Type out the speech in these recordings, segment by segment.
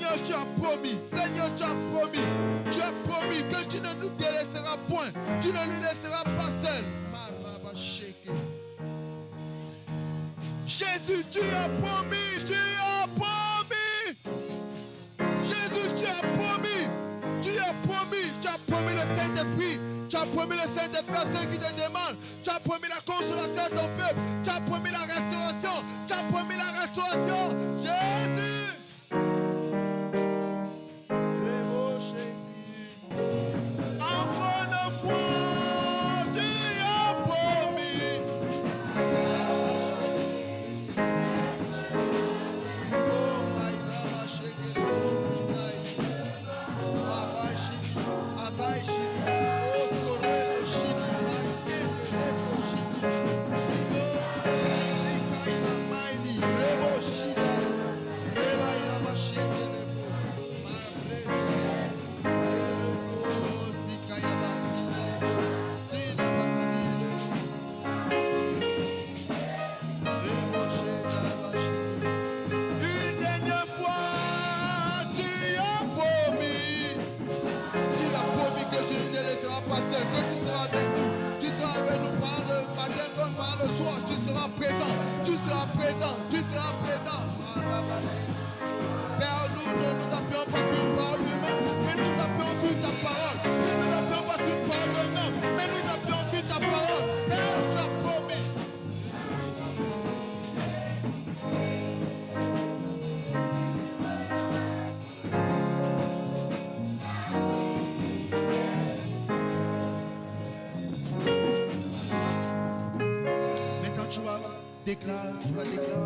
Seigneur, tu as promis. Seigneur, tu as promis. Tu as promis que tu ne nous délaisseras point. Tu ne nous laisseras pas seuls. Jésus, tu as promis. Tu as promis. Jésus, tu as promis. Tu as promis. Tu as promis le Saint-Esprit. Tu as promis le Saint-Esprit à ceux qui te demandent. Tu as promis la consolation à ton peuple. Tu as promis la restauration. Tu as promis la restauration. Jésus. Encore une fois, tu as promis. Oh my Une dernière fois, tu as promis. Tu as promis que tu ne te laisseras pas seul, que tu seras avec nous. Tu seras avec nous par le matin comme par le soir. Tu seras présent. Tu seras présent. Tu seras présent. Père, nous ne nous appuyons pas sur une parole humaine, mais nous appuyons sur ta parole. Nous ne nous appuyons pas sur une parole d'un homme, mais nous appuyons sur ta parole. Père, tu as promis. Tu vas déclarer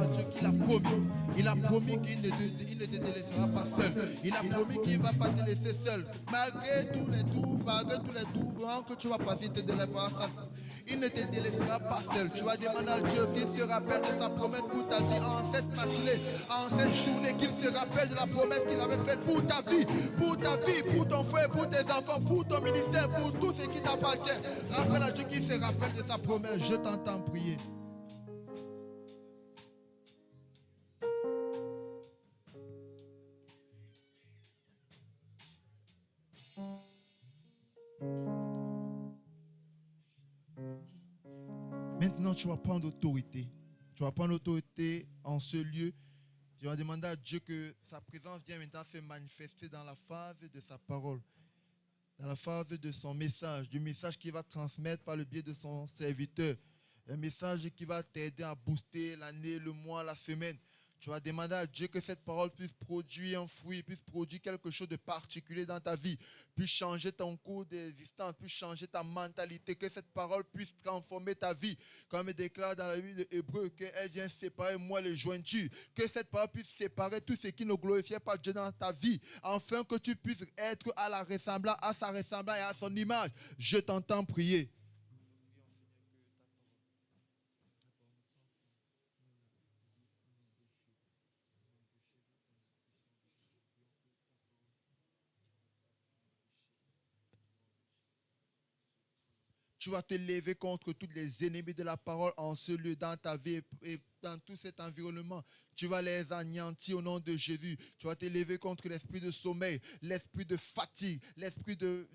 à Dieu qu'il a promis. Il a promis qu'il ne te délaissera pas seul. Il a promis qu'il ne va pas te laisser seul. Malgré tous les tourments que tu vas passer, il ne te délaissera pas seul. Tu vas demander à Dieu qu'il se rappelle de sa promesse pour ta vie en cette matinée, en cette journée, qu'il se rappelle de la promesse qu'il avait faite pour ta vie, pour ton frère, pour tes enfants, pour ton ministère, pour tout ce qui t'appartient. Rappelle à Dieu qu'il se rappelle de sa promesse. Je t'entends prier. Maintenant, tu vas prendre autorité. Tu vas prendre autorité en ce lieu. Tu vas demander à Dieu que sa présence vienne maintenant se manifester dans la phase de sa parole, dans la phase de son message, du message qu'il va transmettre par le biais de son serviteur. Un message qui va t'aider à booster l'année, le mois, la semaine. Tu vas demander à Dieu que cette parole puisse produire un fruit, puisse produire quelque chose de particulier dans ta vie, puisse changer ton cours d'existence, puisse changer ta mentalité, que cette parole puisse transformer ta vie. Comme il déclare dans la Bible d'Hébreu, qu'elle vient séparer moi les jointures, que cette parole puisse séparer tout ce qui ne glorifiait pas Dieu dans ta vie, afin que tu puisses être à la ressemblance, à sa ressemblance et à son image. Je t'entends prier. Tu vas te lever contre tous les ennemis de la parole en ce lieu, dans ta vie et dans tout cet environnement. Tu vas les anéantir au nom de Jésus. Tu vas te lever contre l'esprit de sommeil, l'esprit de fatigue, l'esprit de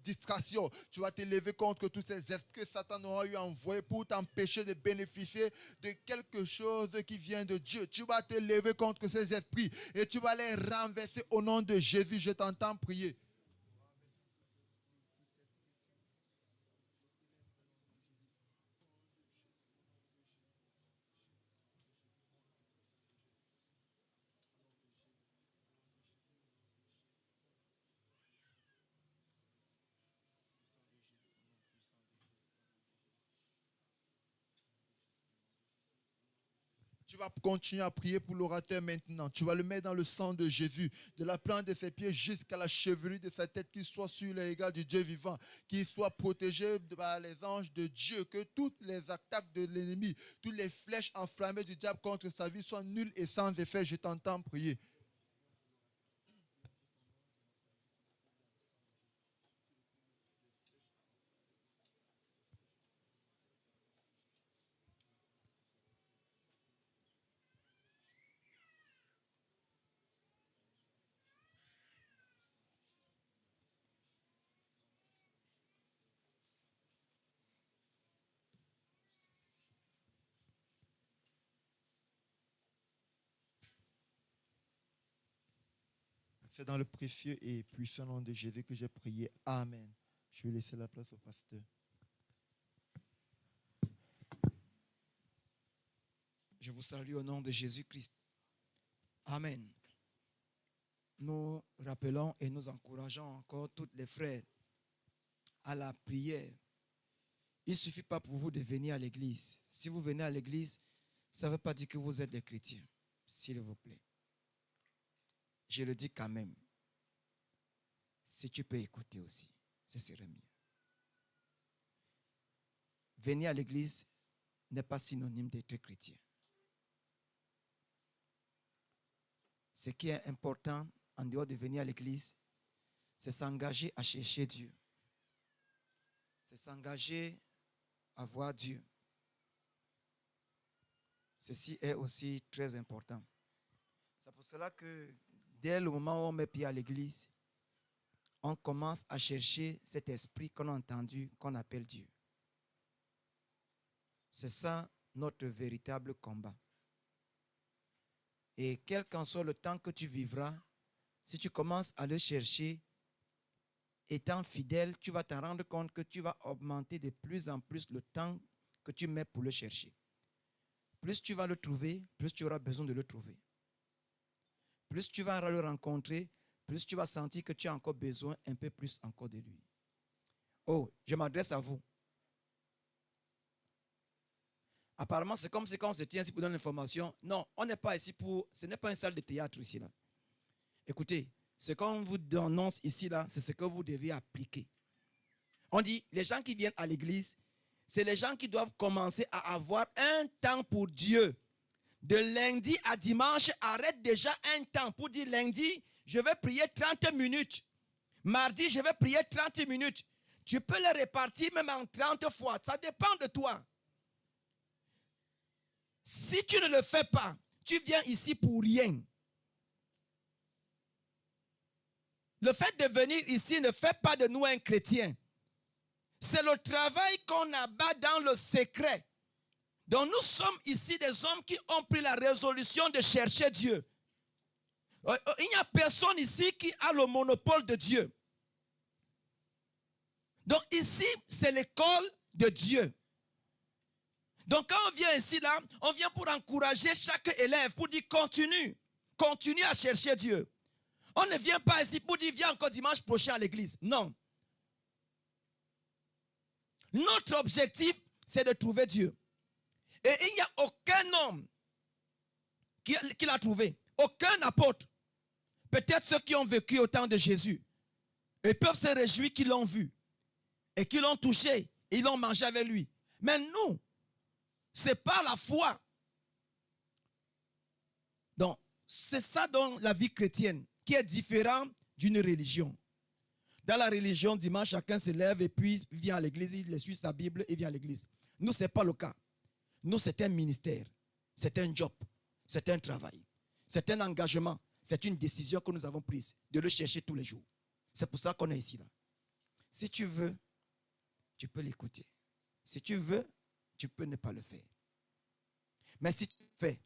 distraction. Tu vas te lever contre tous ces esprits que Satan aura eu envoyés pour t'empêcher de bénéficier de quelque chose qui vient de Dieu. Tu vas te lever contre ces esprits et tu vas les renverser au nom de Jésus. Je t'entends prier. Tu vas continuer à prier pour l'orateur maintenant. Tu vas le mettre dans le sang de Jésus, de la plante de ses pieds jusqu'à la chevelure de sa tête, qu'il soit sur les regards du Dieu vivant, qu'il soit protégé par les anges de Dieu, que toutes les attaques de l'ennemi, toutes les flèches enflammées du diable contre sa vie soient nulles et sans effet. Je t'entends prier. C'est dans le précieux et puissant nom de Jésus que j'ai prié. Amen. Je vais laisser la place au pasteur. Je vous salue au nom de Jésus-Christ. Amen. Nous rappelons et nous encourageons encore tous les frères à la prière. Il ne suffit pas pour vous de venir à l'église. Si vous venez à l'église, ça ne veut pas dire que vous êtes des chrétiens, s'il vous plaît. Je le dis quand même. Si tu peux écouter aussi, ce serait mieux. Venir à l'église n'est pas synonyme d'être chrétien. Ce qui est important en dehors de venir à l'église, c'est s'engager à chercher Dieu. C'est s'engager à voir Dieu. Ceci est aussi très important. C'est pour cela que dès le moment où on met pied à l'église, on commence à chercher cet esprit qu'on a entendu, qu'on appelle Dieu. C'est ça notre véritable combat. Et quel qu'en soit le temps que tu vivras, si tu commences à le chercher, étant fidèle, tu vas te rendre compte que tu vas augmenter de plus en plus le temps que tu mets pour le chercher. Plus tu vas le trouver, plus tu auras besoin de le trouver. Plus tu vas le rencontrer, plus tu vas sentir que tu as encore besoin un peu plus encore de lui. Oh, je m'adresse à vous. Apparemment, c'est comme si quand on se tient ici pour donner l'information. Non, on n'est pas ici pour... Ce n'est pas une salle de théâtre ici, là. Écoutez, ce qu'on vous annonce ici, là, c'est ce que vous devez appliquer. On dit, les gens qui viennent à l'église, c'est les gens qui doivent commencer à avoir un temps pour Dieu. De lundi à dimanche, arrête déjà un temps pour dire lundi, je vais prier 30 minutes. Mardi, je vais prier 30 minutes. Tu peux les répartir même en 30 fois. Ça dépend de toi. Si tu ne le fais pas, tu viens ici pour rien. Le fait de venir ici ne fait pas de nous un chrétien. C'est le travail qu'on abat dans le secret. Donc nous sommes ici des hommes qui ont pris la résolution de chercher Dieu. Il n'y a personne ici qui a le monopole de Dieu. Donc ici, c'est l'école de Dieu. Donc quand on vient ici, là, on vient pour encourager chaque élève, pour dire continue à chercher Dieu. On ne vient pas ici pour dire viens encore dimanche prochain à l'église. Non. Notre objectif, c'est de trouver Dieu. Et il n'y a aucun homme qui l'a trouvé. Aucun apôtre. Peut-être ceux qui ont vécu au temps de Jésus. Ils peuvent se réjouir qu'ils l'ont vu. Et qu'ils l'ont touché. Et ils l'ont mangé avec lui. Mais nous, c'est pas la foi. Donc, c'est ça dans la vie chrétienne qui est différent d'une religion. Dans la religion, dimanche, chacun se lève et puis vient à l'église, il suit sa Bible et vient à l'église. Nous, ce n'est pas le cas. Nous, c'est un ministère, c'est un job, c'est un travail, c'est un engagement, c'est une décision que nous avons prise de le chercher tous les jours. C'est pour ça qu'on est ici. Là. Si tu veux, tu peux l'écouter. Si tu veux, tu peux ne pas le faire. Mais si tu le fais,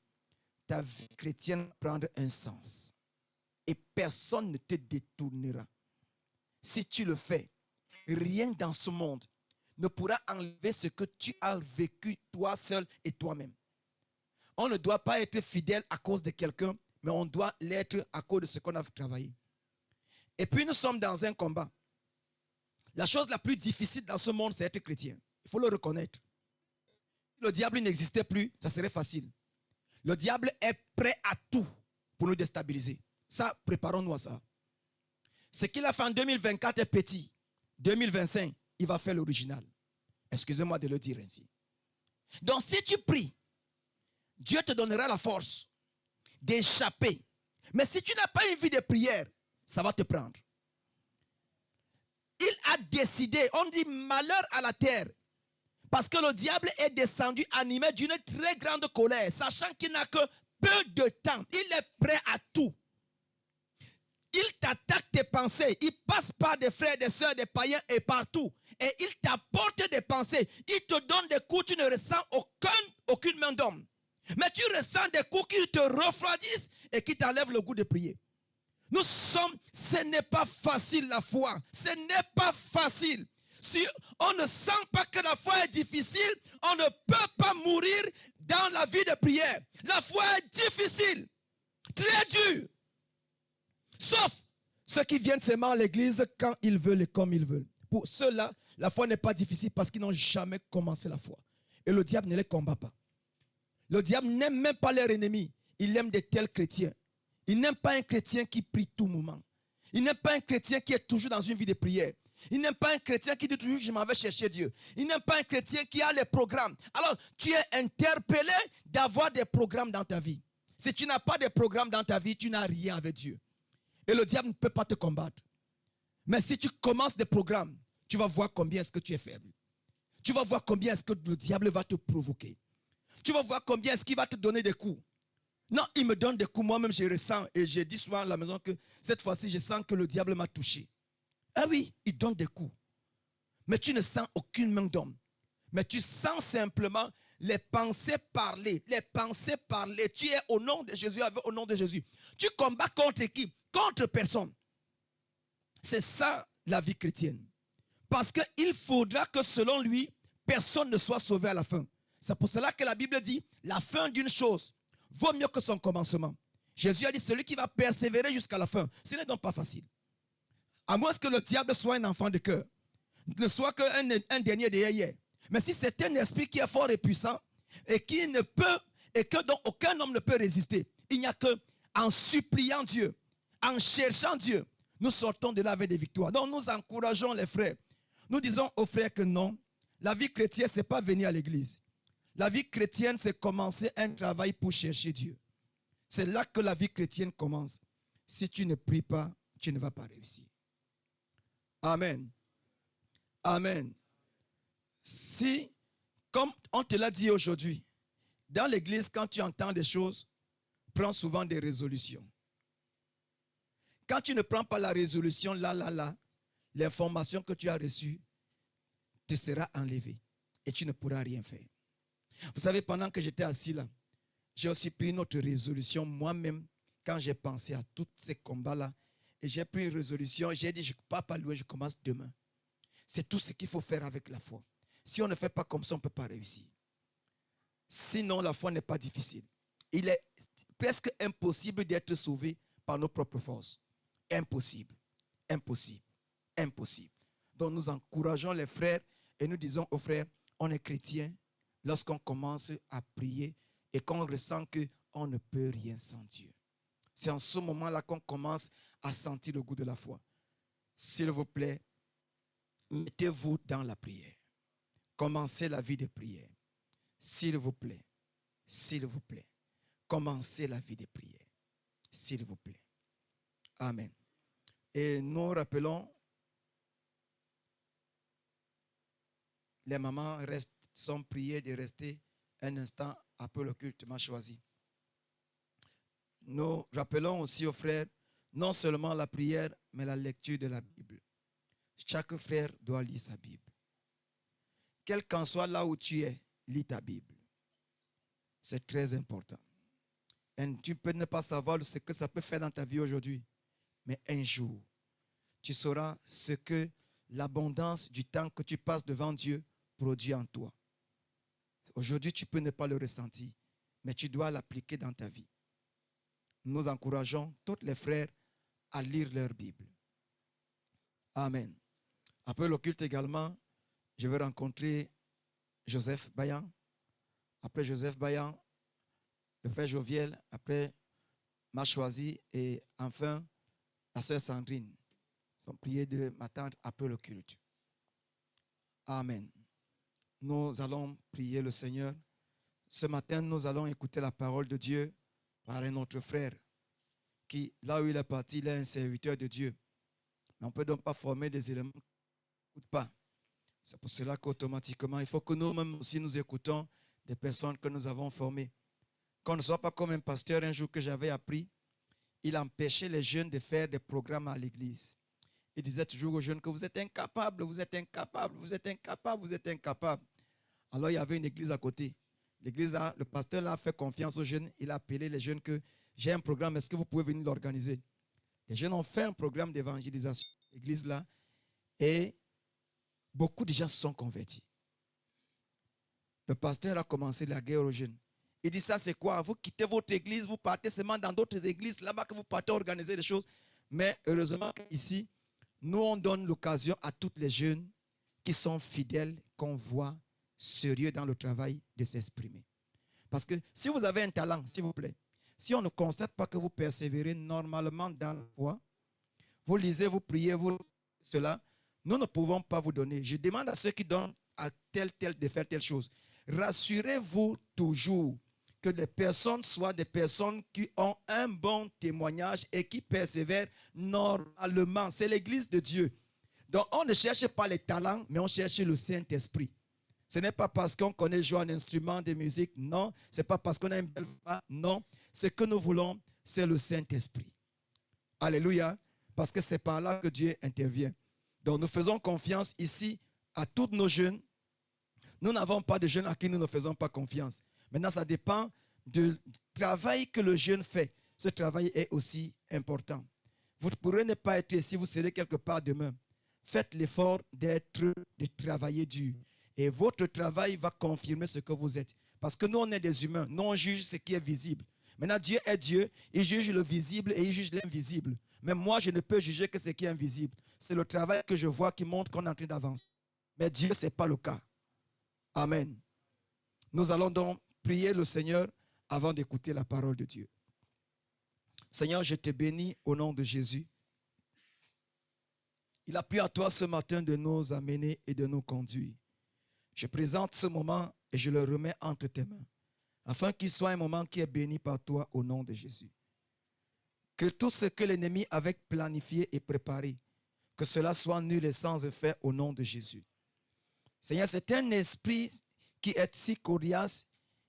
ta vie chrétienne prendra un sens. Et personne ne te détournera. Si tu le fais, rien dans ce monde ne pourra enlever ce que tu as vécu toi seul et toi-même. On ne doit pas être fidèle à cause de quelqu'un, mais on doit l'être à cause de ce qu'on a travaillé. Et puis nous sommes dans un combat. La chose la plus difficile dans ce monde, c'est être chrétien. Il faut le reconnaître. Si le diable n'existait plus, ça serait facile. Le diable est prêt à tout pour nous déstabiliser. Ça, préparons-nous à ça. Ce qu'il a fait en 2024 est petit. 2025, il va faire l'original. Excusez-moi de le dire ainsi. Donc si tu pries, Dieu te donnera la force d'échapper. Mais si tu n'as pas une vie de prière, ça va te prendre. Il a décidé, on dit malheur à la terre, parce que le diable est descendu animé d'une très grande colère, sachant qu'il n'a que peu de temps. Il est prêt à tout. Il t'attaque tes pensées. Il passe par des frères, des soeurs, des païens et partout. Et il t'apporte des pensées. Il te donne des coups, tu ne ressens aucune main d'homme. Mais tu ressens des coups qui te refroidissent et qui t'enlèvent le goût de prier. Ce n'est pas facile la foi. Ce n'est pas facile. Si on ne sent pas que la foi est difficile, on ne peut pas mourir dans la vie de prière. La foi est difficile, très dure. Sauf ceux qui viennent seulement à l'église quand ils veulent et comme ils veulent. Pour ceux-là, la foi n'est pas difficile parce qu'ils n'ont jamais commencé la foi. Et le diable ne les combat pas. Le diable n'aime même pas leurs ennemis. Il aime de tels chrétiens. Il n'aime pas un chrétien qui prie tout moment. Il n'aime pas un chrétien qui est toujours dans une vie de prière. Il n'aime pas un chrétien qui dit toujours je m'en vais chercher Dieu. Il n'aime pas un chrétien qui a les programmes. Alors, tu es interpellé d'avoir des programmes dans ta vie. Si tu n'as pas de programmes dans ta vie, tu n'as rien avec Dieu. Et le diable ne peut pas te combattre. Mais si tu commences des programmes, tu vas voir combien est-ce que tu es faible. Tu vas voir combien est-ce que le diable va te provoquer. Tu vas voir combien est-ce qu'il va te donner des coups. Non, il me donne des coups. Moi-même, je ressens. Et j'ai dit souvent à la maison que cette fois-ci, je sens que le diable m'a touché. Ah oui, il donne des coups. Mais tu ne sens aucune main d'homme. Mais tu sens simplement les pensées parler. Les pensées parler. Tu es au nom de Jésus, au nom de Jésus. Tu combats contre qui? Contre personne. C'est ça la vie chrétienne. Parce qu'il faudra que selon lui, personne ne soit sauvé à la fin. C'est pour cela que la Bible dit, la fin d'une chose vaut mieux que son commencement. Jésus a dit, celui qui va persévérer jusqu'à la fin, ce n'est donc pas facile. À moins que le diable soit un enfant de cœur, ne soit qu'un dernier derrière. Mais si c'est un esprit qui est fort et puissant, et qui ne peut, et que donc aucun homme ne peut résister, il n'y a que en suppliant Dieu, en cherchant Dieu, nous sortons de là avec des victoires. Donc nous encourageons les frères. Nous disons aux frères que non, la vie chrétienne, ce n'est pas venir à l'église. La vie chrétienne, c'est commencer un travail pour chercher Dieu. C'est là que la vie chrétienne commence. Si tu ne pries pas, tu ne vas pas réussir. Amen. Amen. Si, comme on te l'a dit aujourd'hui, dans l'église, quand tu entends des choses, prends souvent des résolutions. Quand tu ne prends pas la résolution, l'information que tu as reçue te sera enlevée et tu ne pourras rien faire. Vous savez, pendant que j'étais assis là, j'ai aussi pris une autre résolution moi-même quand j'ai pensé à tous ces combats-là. Et j'ai pris une résolution, j'ai dit, je ne pars pas loin, je commence demain. C'est tout ce qu'il faut faire avec la foi. Si on ne fait pas comme ça, on ne peut pas réussir. Sinon, la foi n'est pas difficile. Il est presque impossible d'être sauvé par nos propres forces. Impossible, impossible, impossible. Donc nous encourageons les frères et nous disons aux frères, on est chrétien lorsqu'on commence à prier et qu'on ressent qu'on ne peut rien sans Dieu. C'est en ce moment-là qu'on commence à sentir le goût de la foi. S'il vous plaît, mettez-vous dans la prière. Commencez la vie de prière. S'il vous plaît, commencez la vie de prière. S'il vous plaît. Amen. Et nous rappelons, les mamans sont priées de rester un instant après le culte m'a choisi. Nous rappelons aussi aux frères, non seulement la prière, mais la lecture de la Bible. Chaque frère doit lire sa Bible. Quel qu'en soit là où tu es, lis ta Bible. C'est très important. Et tu peux ne pas savoir ce que ça peut faire dans ta vie aujourd'hui. Mais un jour, tu sauras ce que l'abondance du temps que tu passes devant Dieu produit en toi. Aujourd'hui, tu peux ne pas le ressentir, mais tu dois l'appliquer dans ta vie. Nous encourageons tous les frères à lire leur Bible. Amen. Après le culte également, je vais rencontrer Joseph Bayan. Après Joseph Bayan, le frère Joviel, après m'a choisi et enfin la sœur Sandrine. Ils sont priés de m'attendre après le culte. Amen. Nous allons prier le Seigneur. Ce matin, nous allons écouter la parole de Dieu par un autre frère qui, là où il est parti, il est un serviteur de Dieu. Mais on ne peut donc pas former des éléments qui n'écoutent pas. C'est pour cela qu'automatiquement, il faut que nous-mêmes aussi nous écoutons des personnes que nous avons formées. Qu'on ne soit pas comme un pasteur un jour que j'avais appris, il empêchait les jeunes de faire des programmes à l'église. Il disait toujours aux jeunes que vous êtes incapables, vous êtes incapables, vous êtes incapables, vous êtes incapables. Alors il y avait une église à côté. L'église, le pasteur a fait confiance aux jeunes. Il a appelé les jeunes que j'ai un programme, est-ce que vous pouvez venir l'organiser? Les jeunes ont fait un programme d'évangélisation à l'église là et beaucoup de gens se sont convertis. Le pasteur a commencé la guerre aux jeunes. Il dit, ça c'est quoi? Vous quittez votre église, vous partez seulement dans d'autres églises, là-bas que vous partez organiser des choses. Mais heureusement ici, nous on donne l'occasion à tous les jeunes qui sont fidèles, qu'on voit sérieux dans le travail de s'exprimer. Parce que si vous avez un talent, s'il vous plaît, si on ne constate pas que vous persévérez normalement dans la foi, vous lisez, vous priez, vous cela, nous ne pouvons pas vous donner. Je demande à ceux qui donnent à tel de faire telle chose. Rassurez-vous toujours que les personnes soient des personnes qui ont un bon témoignage et qui persévèrent normalement. C'est l'église de Dieu. Donc on ne cherche pas les talents, mais on cherche le Saint-Esprit. Ce n'est pas parce qu'on connaît jouer un instrument de musique, non. Ce n'est pas parce qu'on a une belle voix, non. Ce que nous voulons, c'est le Saint-Esprit. Alléluia. Parce que c'est par là que Dieu intervient. Donc nous faisons confiance ici à tous nos jeunes. Nous n'avons pas de jeunes à qui nous ne faisons pas confiance. Maintenant, ça dépend du travail que le jeune fait. Ce travail est aussi important. Vous ne pourrez ne pas être ici, vous serez quelque part demain. Faites l'effort de travailler dur. Et votre travail va confirmer ce que vous êtes. Parce que nous, on est des humains. Nous, on juge ce qui est visible. Maintenant, Dieu est Dieu. Il juge le visible et il juge l'invisible. Mais moi, je ne peux juger que ce qui est invisible. C'est le travail que je vois qui montre qu'on est en train d'avancer. Mais Dieu, ce n'est pas le cas. Amen. Nous allons donc prier le Seigneur avant d'écouter la parole de Dieu. Seigneur, je te bénis au nom de Jésus. Il a plu à toi ce matin de nous amener et de nous conduire. Je présente ce moment et je le remets entre tes mains, afin qu'il soit un moment qui est béni par toi au nom de Jésus. Que tout ce que l'ennemi avait planifié et préparé, que cela soit nul et sans effet au nom de Jésus. Seigneur, c'est un esprit qui est si coriace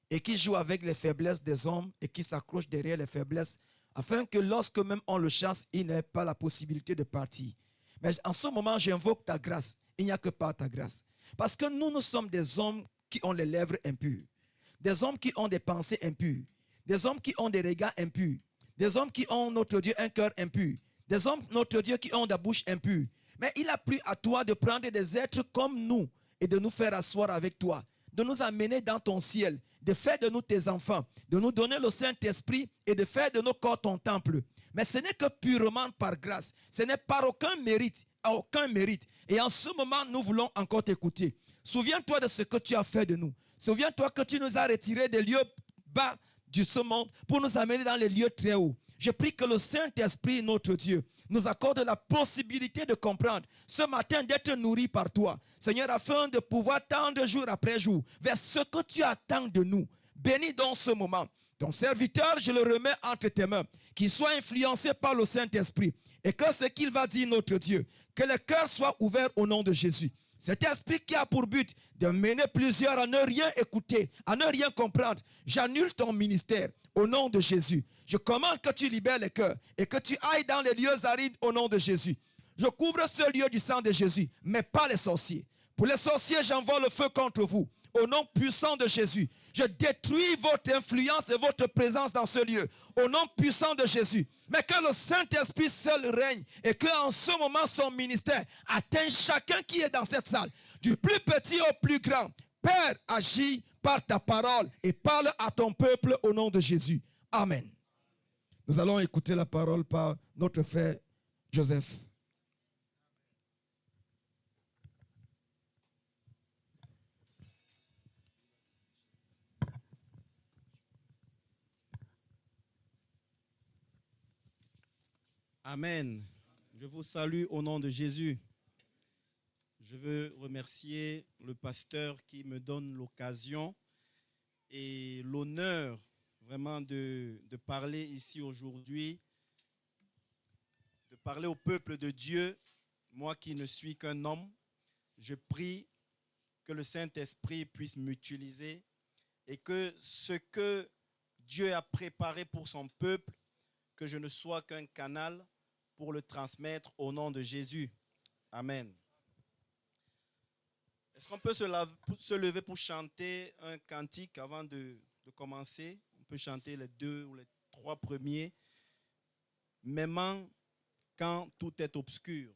et qui joue avec les faiblesses des hommes et qui s'accroche derrière les faiblesses, afin que lorsque même on le chasse, il n'ait pas la possibilité de partir. Mais en ce moment, j'invoque ta grâce. Il n'y a que par ta grâce. Parce que nous sommes des hommes qui ont les lèvres impures, des hommes qui ont des pensées impures, des hommes qui ont des regards impurs, des hommes qui ont, notre Dieu, un cœur impur, des hommes, notre Dieu, qui ont la bouche impure. Mais il a plu à toi de prendre des êtres comme nous et de nous faire asseoir avec toi, de nous amener dans ton ciel, de faire de nous tes enfants, de nous donner le Saint-Esprit et de faire de nos corps ton temple. Mais ce n'est que purement par grâce. Ce n'est par aucun mérite, aucun mérite. Et en ce moment, nous voulons encore t'écouter. Souviens-toi de ce que tu as fait de nous. Souviens-toi que tu nous as retirés des lieux bas de ce monde pour nous amener dans les lieux très hauts. Je prie que le Saint-Esprit, notre Dieu, nous accorde la possibilité de comprendre ce matin, d'être nourris par toi, Seigneur, afin de pouvoir tendre jour après jour vers ce que tu attends de nous. Bénis donc ce moment. Ton serviteur, je le remets entre tes mains, qu'il soit influencé par le Saint-Esprit et que ce qu'il va dire, notre Dieu, que le cœur soit ouvert au nom de Jésus. Cet esprit qui a pour but de mener plusieurs à ne rien écouter, à ne rien comprendre, j'annule ton ministère au nom de Jésus. Je commande que tu libères les cœurs et que tu ailles dans les lieux arides au nom de Jésus. Je couvre ce lieu du sang de Jésus, mais pas les sorciers. Pour les sorciers, j'envoie le feu contre vous. Au nom puissant de Jésus, je détruis votre influence et votre présence dans ce lieu. Au nom puissant de Jésus. Mais que le Saint-Esprit seul règne et qu'en ce moment, son ministère atteigne chacun qui est dans cette salle. Du plus petit au plus grand. Père, agis par ta parole et parle à ton peuple au nom de Jésus. Amen. Nous allons écouter la parole par notre frère Joseph. Amen. Je vous salue au nom de Jésus. Je veux remercier le pasteur qui me donne l'occasion et l'honneur vraiment de parler ici aujourd'hui, de parler au peuple de Dieu. Moi qui ne suis qu'un homme, je prie que le Saint-Esprit puisse m'utiliser et que ce que Dieu a préparé pour son peuple, que je ne sois qu'un canal pour le transmettre au nom de Jésus. Amen. Est-ce qu'on peut se lever pour chanter un cantique avant de commencer? On peut chanter les 2 ou les 3 premiers. M'aimant quand tout est obscur.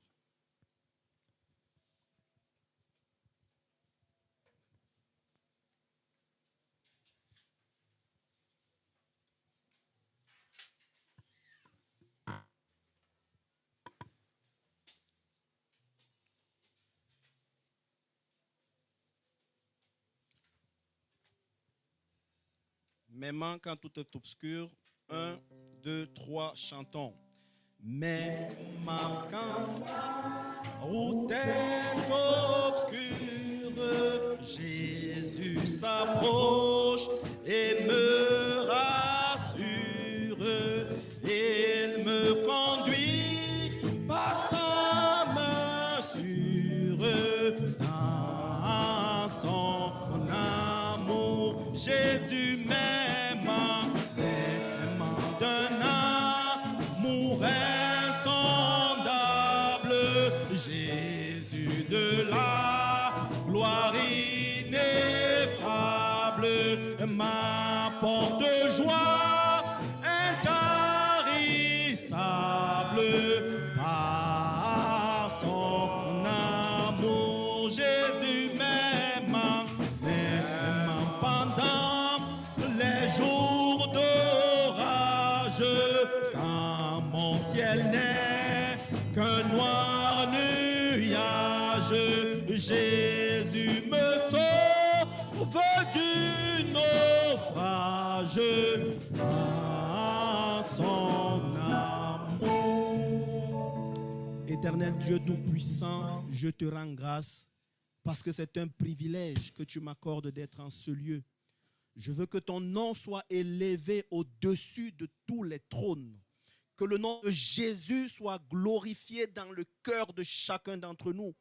Même quand tout est obscur. 1, 2, 3, chantons. Même quand route est obscure, Jésus s'approche et me rassure. Il me conduit par sa main sûre dans son amour. Jésus m'aime d'un amour insondable. Jésus de la gloire ineffable m'apporte joie intarissable par son amour. Jésus m'aime pendant les jours d'orage, quand mon ciel n'est qu'un noir nuage. Jésus me sauve du naufrage par son amour. Éternel Dieu Tout-Puissant, je te rends grâce parce que c'est un privilège que tu m'accordes d'être en ce lieu. Je veux que ton nom soit élevé au-dessus de tous les trônes. Que le nom de Jésus soit glorifié dans le cœur de chacun d'entre nous.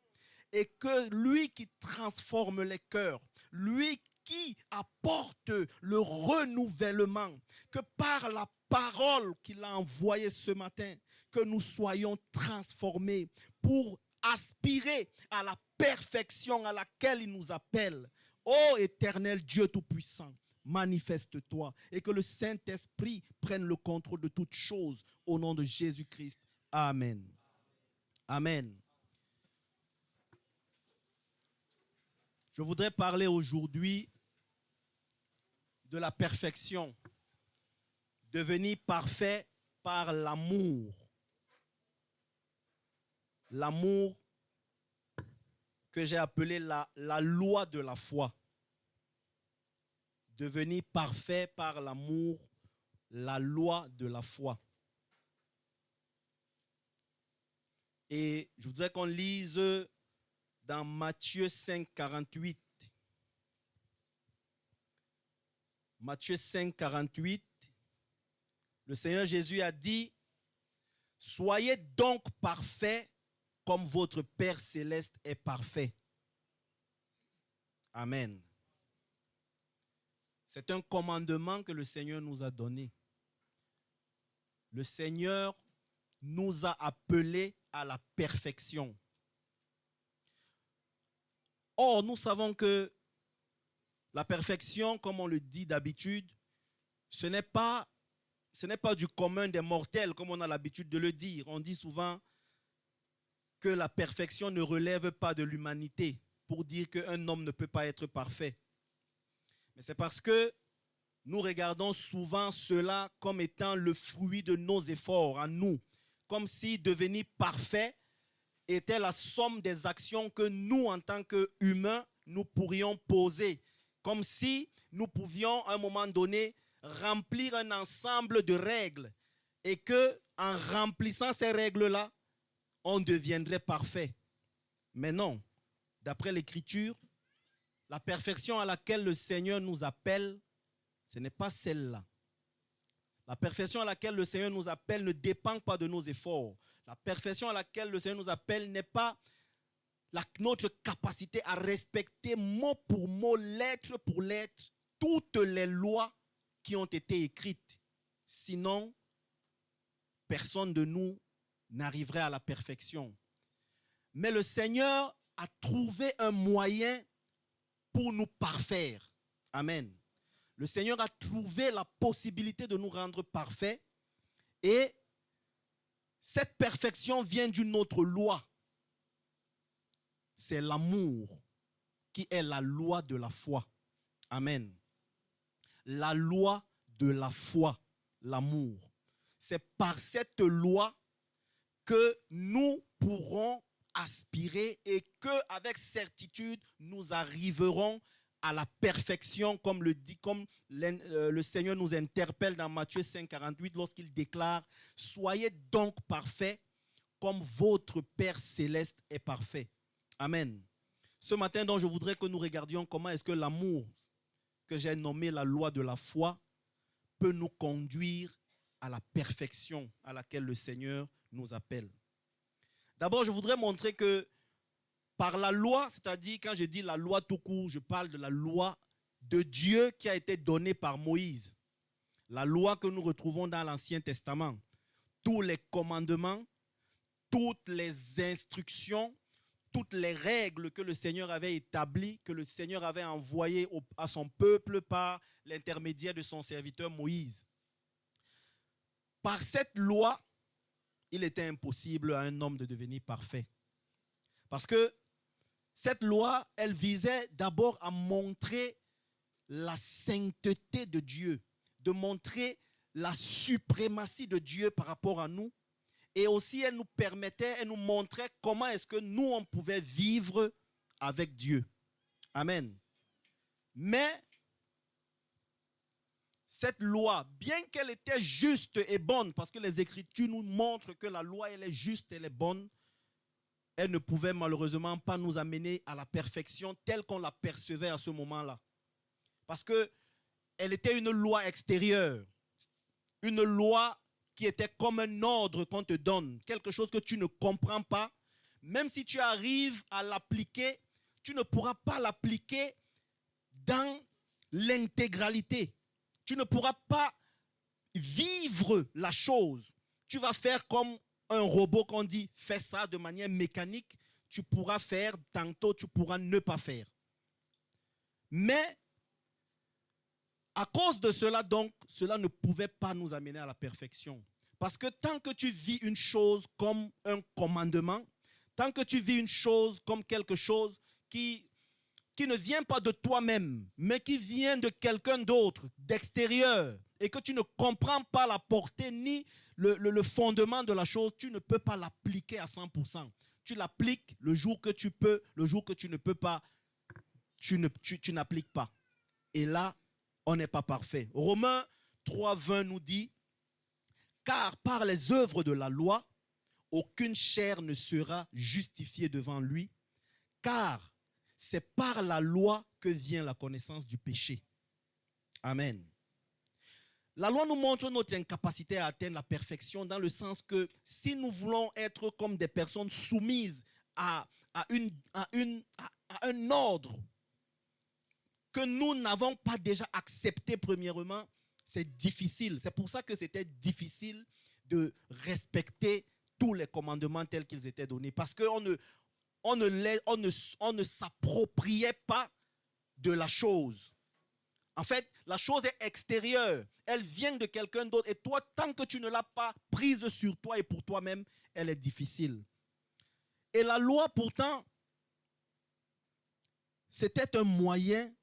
Et que lui qui transforme les cœurs, lui qui apporte le renouvellement, que par la parole qu'il a envoyée ce matin, que nous soyons transformés pour aspirer à la perfection à laquelle il nous appelle. Ô éternel Dieu Tout-Puissant, manifeste-toi et que le Saint-Esprit prenne le contrôle de toutes choses au nom de Jésus-Christ. Amen. Amen. Je voudrais parler aujourd'hui de la perfection, devenir parfait par l'amour. L'amour que j'ai appelé la loi de la foi. Devenir parfait par l'amour, la loi de la foi. Et je voudrais qu'on lise dans Matthieu 5, 48. Matthieu 5, 48. Le Seigneur Jésus a dit, « Soyez donc parfaits comme votre Père céleste est parfait. » Amen. C'est un commandement que le Seigneur nous a donné. Le Seigneur nous a appelés à la perfection. Or, nous savons que la perfection, comme on le dit d'habitude, ce n'est pas du commun des mortels, comme on a l'habitude de le dire. On dit souvent que la perfection ne relève pas de l'humanité, pour dire qu'un homme ne peut pas être parfait. Mais c'est parce que nous regardons souvent cela comme étant le fruit de nos efforts à nous, comme si devenir parfait était la somme des actions que nous, en tant qu'humains, nous pourrions poser. Comme si nous pouvions, à un moment donné, remplir un ensemble de règles et qu'en remplissant ces règles-là, on deviendrait parfait. Mais non, d'après l'Écriture, la perfection à laquelle le Seigneur nous appelle, ce n'est pas celle-là. La perfection à laquelle le Seigneur nous appelle ne dépend pas de nos efforts. La perfection à laquelle le Seigneur nous appelle n'est pas notre capacité à respecter mot pour mot, lettre pour lettre, toutes les lois qui ont été écrites. Sinon, personne de nous n'arriverait à la perfection. Mais le Seigneur a trouvé un moyen pour nous parfaire. Amen. Le Seigneur a trouvé la possibilité de nous rendre parfaits et Cette perfection vient d'une autre loi. C'est l'amour qui est la loi de la foi. Amen. La loi de la foi, l'amour. C'est par cette loi que nous pourrons aspirer et qu'avec certitude, nous arriverons à la perfection, comme le Seigneur nous interpelle dans Matthieu 5, 48, lorsqu'il déclare « Soyez donc parfaits comme votre Père céleste est parfait. » Amen. Ce matin, donc, je voudrais que nous regardions comment est-ce que l'amour que j'ai nommé la loi de la foi peut nous conduire à la perfection à laquelle le Seigneur nous appelle. D'abord, je voudrais montrer que par la loi, c'est-à-dire quand je dis la loi tout court, je parle de la loi de Dieu qui a été donnée par Moïse. La loi que nous retrouvons dans l'Ancien Testament. Tous les commandements, toutes les instructions, toutes les règles que le Seigneur avait établies, que le Seigneur avait envoyées à son peuple par l'intermédiaire de son serviteur Moïse. Par cette loi, il était impossible à un homme de devenir parfait. Parce que cette loi, elle visait d'abord à montrer la sainteté de Dieu, de montrer la suprématie de Dieu par rapport à nous. Et aussi, elle nous permettait, elle nous montrait comment est-ce que nous, on pouvait vivre avec Dieu. Amen. Mais cette loi, bien qu'elle était juste et bonne, parce que les Écritures nous montrent que la loi, elle est juste, elle est bonne, elle ne pouvait malheureusement pas nous amener à la perfection telle qu'on la percevait à ce moment-là. Parce qu'elle était une loi extérieure, une loi qui était comme un ordre qu'on te donne, quelque chose que tu ne comprends pas. Même si tu arrives à l'appliquer, tu ne pourras pas l'appliquer dans l'intégralité. Tu ne pourras pas vivre la chose. Tu vas faire comme un robot qu'on dit, fais ça de manière mécanique. Tu pourras faire, tantôt tu pourras ne pas faire. Mais à cause de cela, donc, cela ne pouvait pas nous amener à la perfection. Parce que tant que tu vis une chose comme un commandement, tant que tu vis une chose comme quelque chose qui ne vient pas de toi-même, mais qui vient de quelqu'un d'autre, d'extérieur, et que tu ne comprends pas la portée ni le fondement de la chose, tu ne peux pas l'appliquer à 100%. Tu l'appliques le jour que tu peux, le jour que tu ne peux pas, tu n'appliques pas. Et là, on n'est pas parfait. Romains 3,20 nous dit, « Car par les œuvres de la loi, aucune chair ne sera justifiée devant lui, car c'est par la loi que vient la connaissance du péché. » Amen. La loi nous montre notre incapacité à atteindre la perfection dans le sens que si nous voulons être comme des personnes soumises à un ordre que nous n'avons pas déjà accepté premièrement, c'est difficile. C'est pour ça que c'était difficile de respecter tous les commandements tels qu'ils étaient donnés. Parce qu'on ne s'appropriait pas de la chose. En fait, la chose est extérieure. Elle vient de quelqu'un d'autre. Et toi, tant que tu ne l'as pas prise sur toi et pour toi-même, elle est difficile. Et la loi, pourtant, c'était un moyen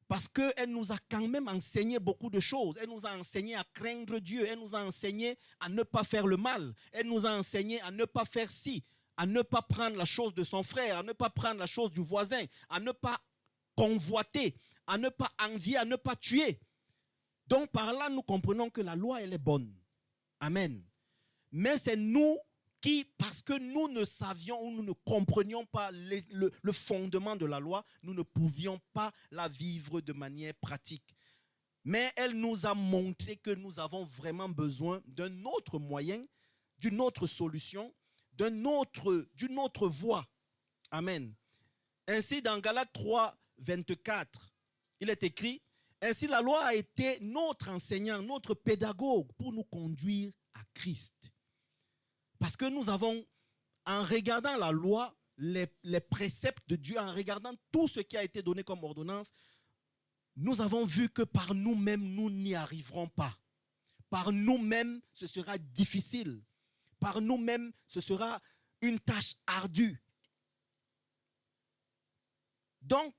parce qu'elle nous a quand même enseigné beaucoup de choses. Elle nous a enseigné à craindre Dieu. Elle nous a enseigné à ne pas faire le mal. Elle nous a enseigné à ne pas faire ci, à ne pas prendre la chose de son frère, à ne pas prendre la chose du voisin, à ne pas convoiter, à ne pas envier, à ne pas tuer. Donc par là, nous comprenons que la loi, elle est bonne. Amen. Mais c'est nous qui, parce que nous ne savions ou nous ne comprenions pas le fondement de la loi, nous ne pouvions pas la vivre de manière pratique. Mais elle nous a montré que nous avons vraiment besoin d'un autre moyen, d'une autre solution, d'une autre voie. Amen. Ainsi, dans Galates 3, 24, il est écrit, « Ainsi la loi a été notre enseignant, notre pédagogue pour nous conduire à Christ. » Parce que nous avons, en regardant la loi, les préceptes de Dieu, en regardant tout ce qui a été donné comme ordonnance, nous avons vu que par nous-mêmes, nous n'y arriverons pas. Par nous-mêmes, ce sera difficile. par nous-mêmes, ce sera une tâche ardue. Donc,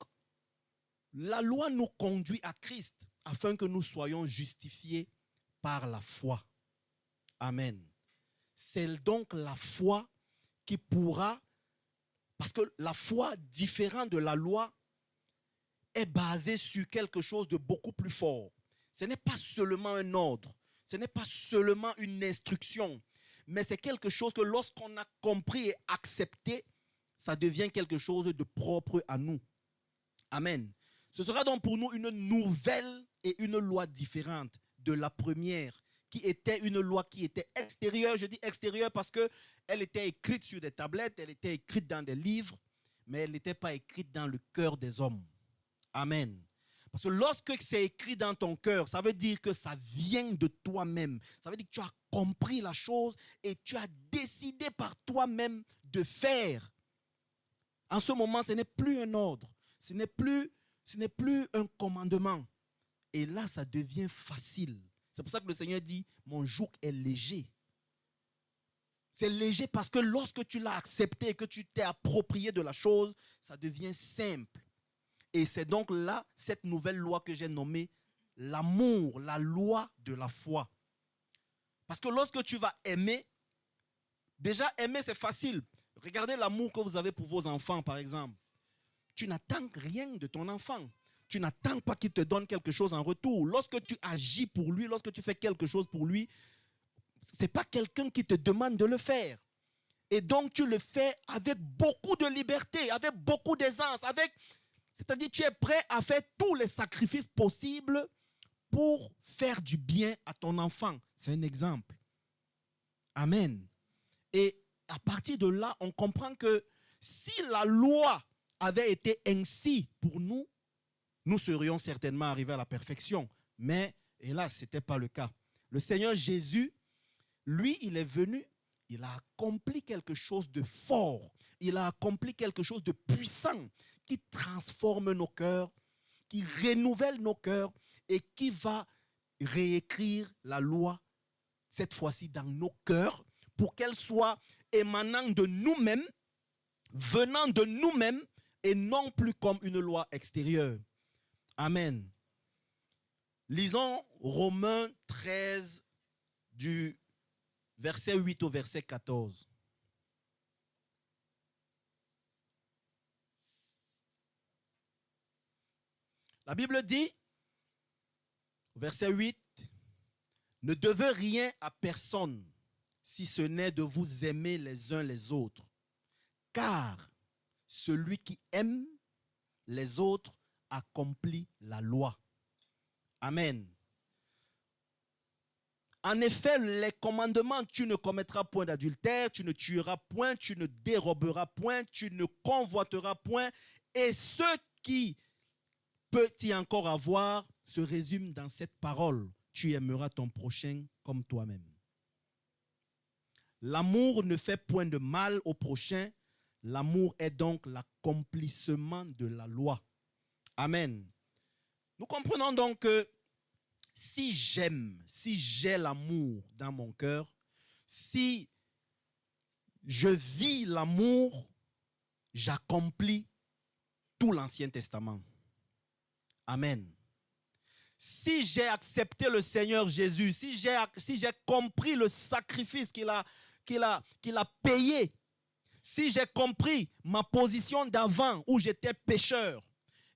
la loi nous conduit à Christ afin que nous soyons justifiés par la foi. Amen. C'est donc la foi qui pourra, parce que la foi, différente de la loi, est basée sur quelque chose de beaucoup plus fort. Ce n'est pas seulement un ordre, ce n'est pas seulement une instruction, mais c'est quelque chose que lorsqu'on a compris et accepté, ça devient quelque chose de propre à nous. Amen. Ce sera donc pour nous une nouvelle et une loi différente de la première, qui était une loi qui était extérieure. Je dis extérieure parce qu'elle était écrite sur des tablettes, elle était écrite dans des livres, mais elle n'était pas écrite dans le cœur des hommes. Amen. Parce que lorsque c'est écrit dans ton cœur, ça veut dire que ça vient de toi-même. Ça veut dire que tu as compris la chose et tu as décidé par toi-même de faire. En ce moment, ce n'est plus un ordre, ce n'est plus un commandement. Et là, ça devient facile. C'est pour ça que le Seigneur dit, mon joug est léger. C'est léger parce que lorsque tu l'as accepté et que tu t'es approprié de la chose, ça devient simple. Et c'est donc là, cette nouvelle loi que j'ai nommée l'amour, la loi de la foi. Parce que lorsque tu vas aimer, déjà aimer c'est facile. Regardez l'amour que vous avez pour vos enfants par exemple. Tu n'attends rien de ton enfant. Tu n'attends pas qu'il te donne quelque chose en retour. Lorsque tu agis pour lui, lorsque tu fais quelque chose pour lui, ce n'est pas quelqu'un qui te demande de le faire. Et donc tu le fais avec beaucoup de liberté, avec beaucoup d'aisance, c'est-à-dire tu es prêt à faire tous les sacrifices possibles pour faire du bien à ton enfant. C'est un exemple. Amen. Et à partir de là, on comprend que si la loi avait été ainsi pour nous, nous serions certainement arrivés à la perfection. Mais hélas, ce n'était pas le cas. Le Seigneur Jésus, lui, il est venu, il a accompli quelque chose de fort. Il a accompli quelque chose de puissant qui transforme nos cœurs, qui renouvelle nos cœurs et qui va réécrire la loi, cette fois-ci dans nos cœurs, pour qu'elle soit émanant de nous-mêmes, venant de nous-mêmes et non plus comme une loi extérieure. Amen. Lisons Romains 13 du verset 8 au verset 14. La Bible dit, verset 8, « Ne devez rien à personne, si ce n'est de vous aimer les uns les autres. Car celui qui aime les autres accomplit la loi. » Amen. En effet, les commandements, tu ne commettras point d'adultère, tu ne tueras point, tu ne déroberas point, tu ne convoiteras point. Et ce qui peut y encore avoir se résume dans cette parole. Tu aimeras ton prochain comme toi-même. L'amour ne fait point de mal au prochain. L'amour est donc l'accomplissement de la loi. Amen. Nous comprenons donc que si j'ai l'amour dans mon cœur, si je vis l'amour, j'accomplis tout l'Ancien Testament. Amen. Si j'ai accepté le Seigneur Jésus, si j'ai compris le sacrifice qu'il a payé, si j'ai compris ma position d'avant où j'étais pécheur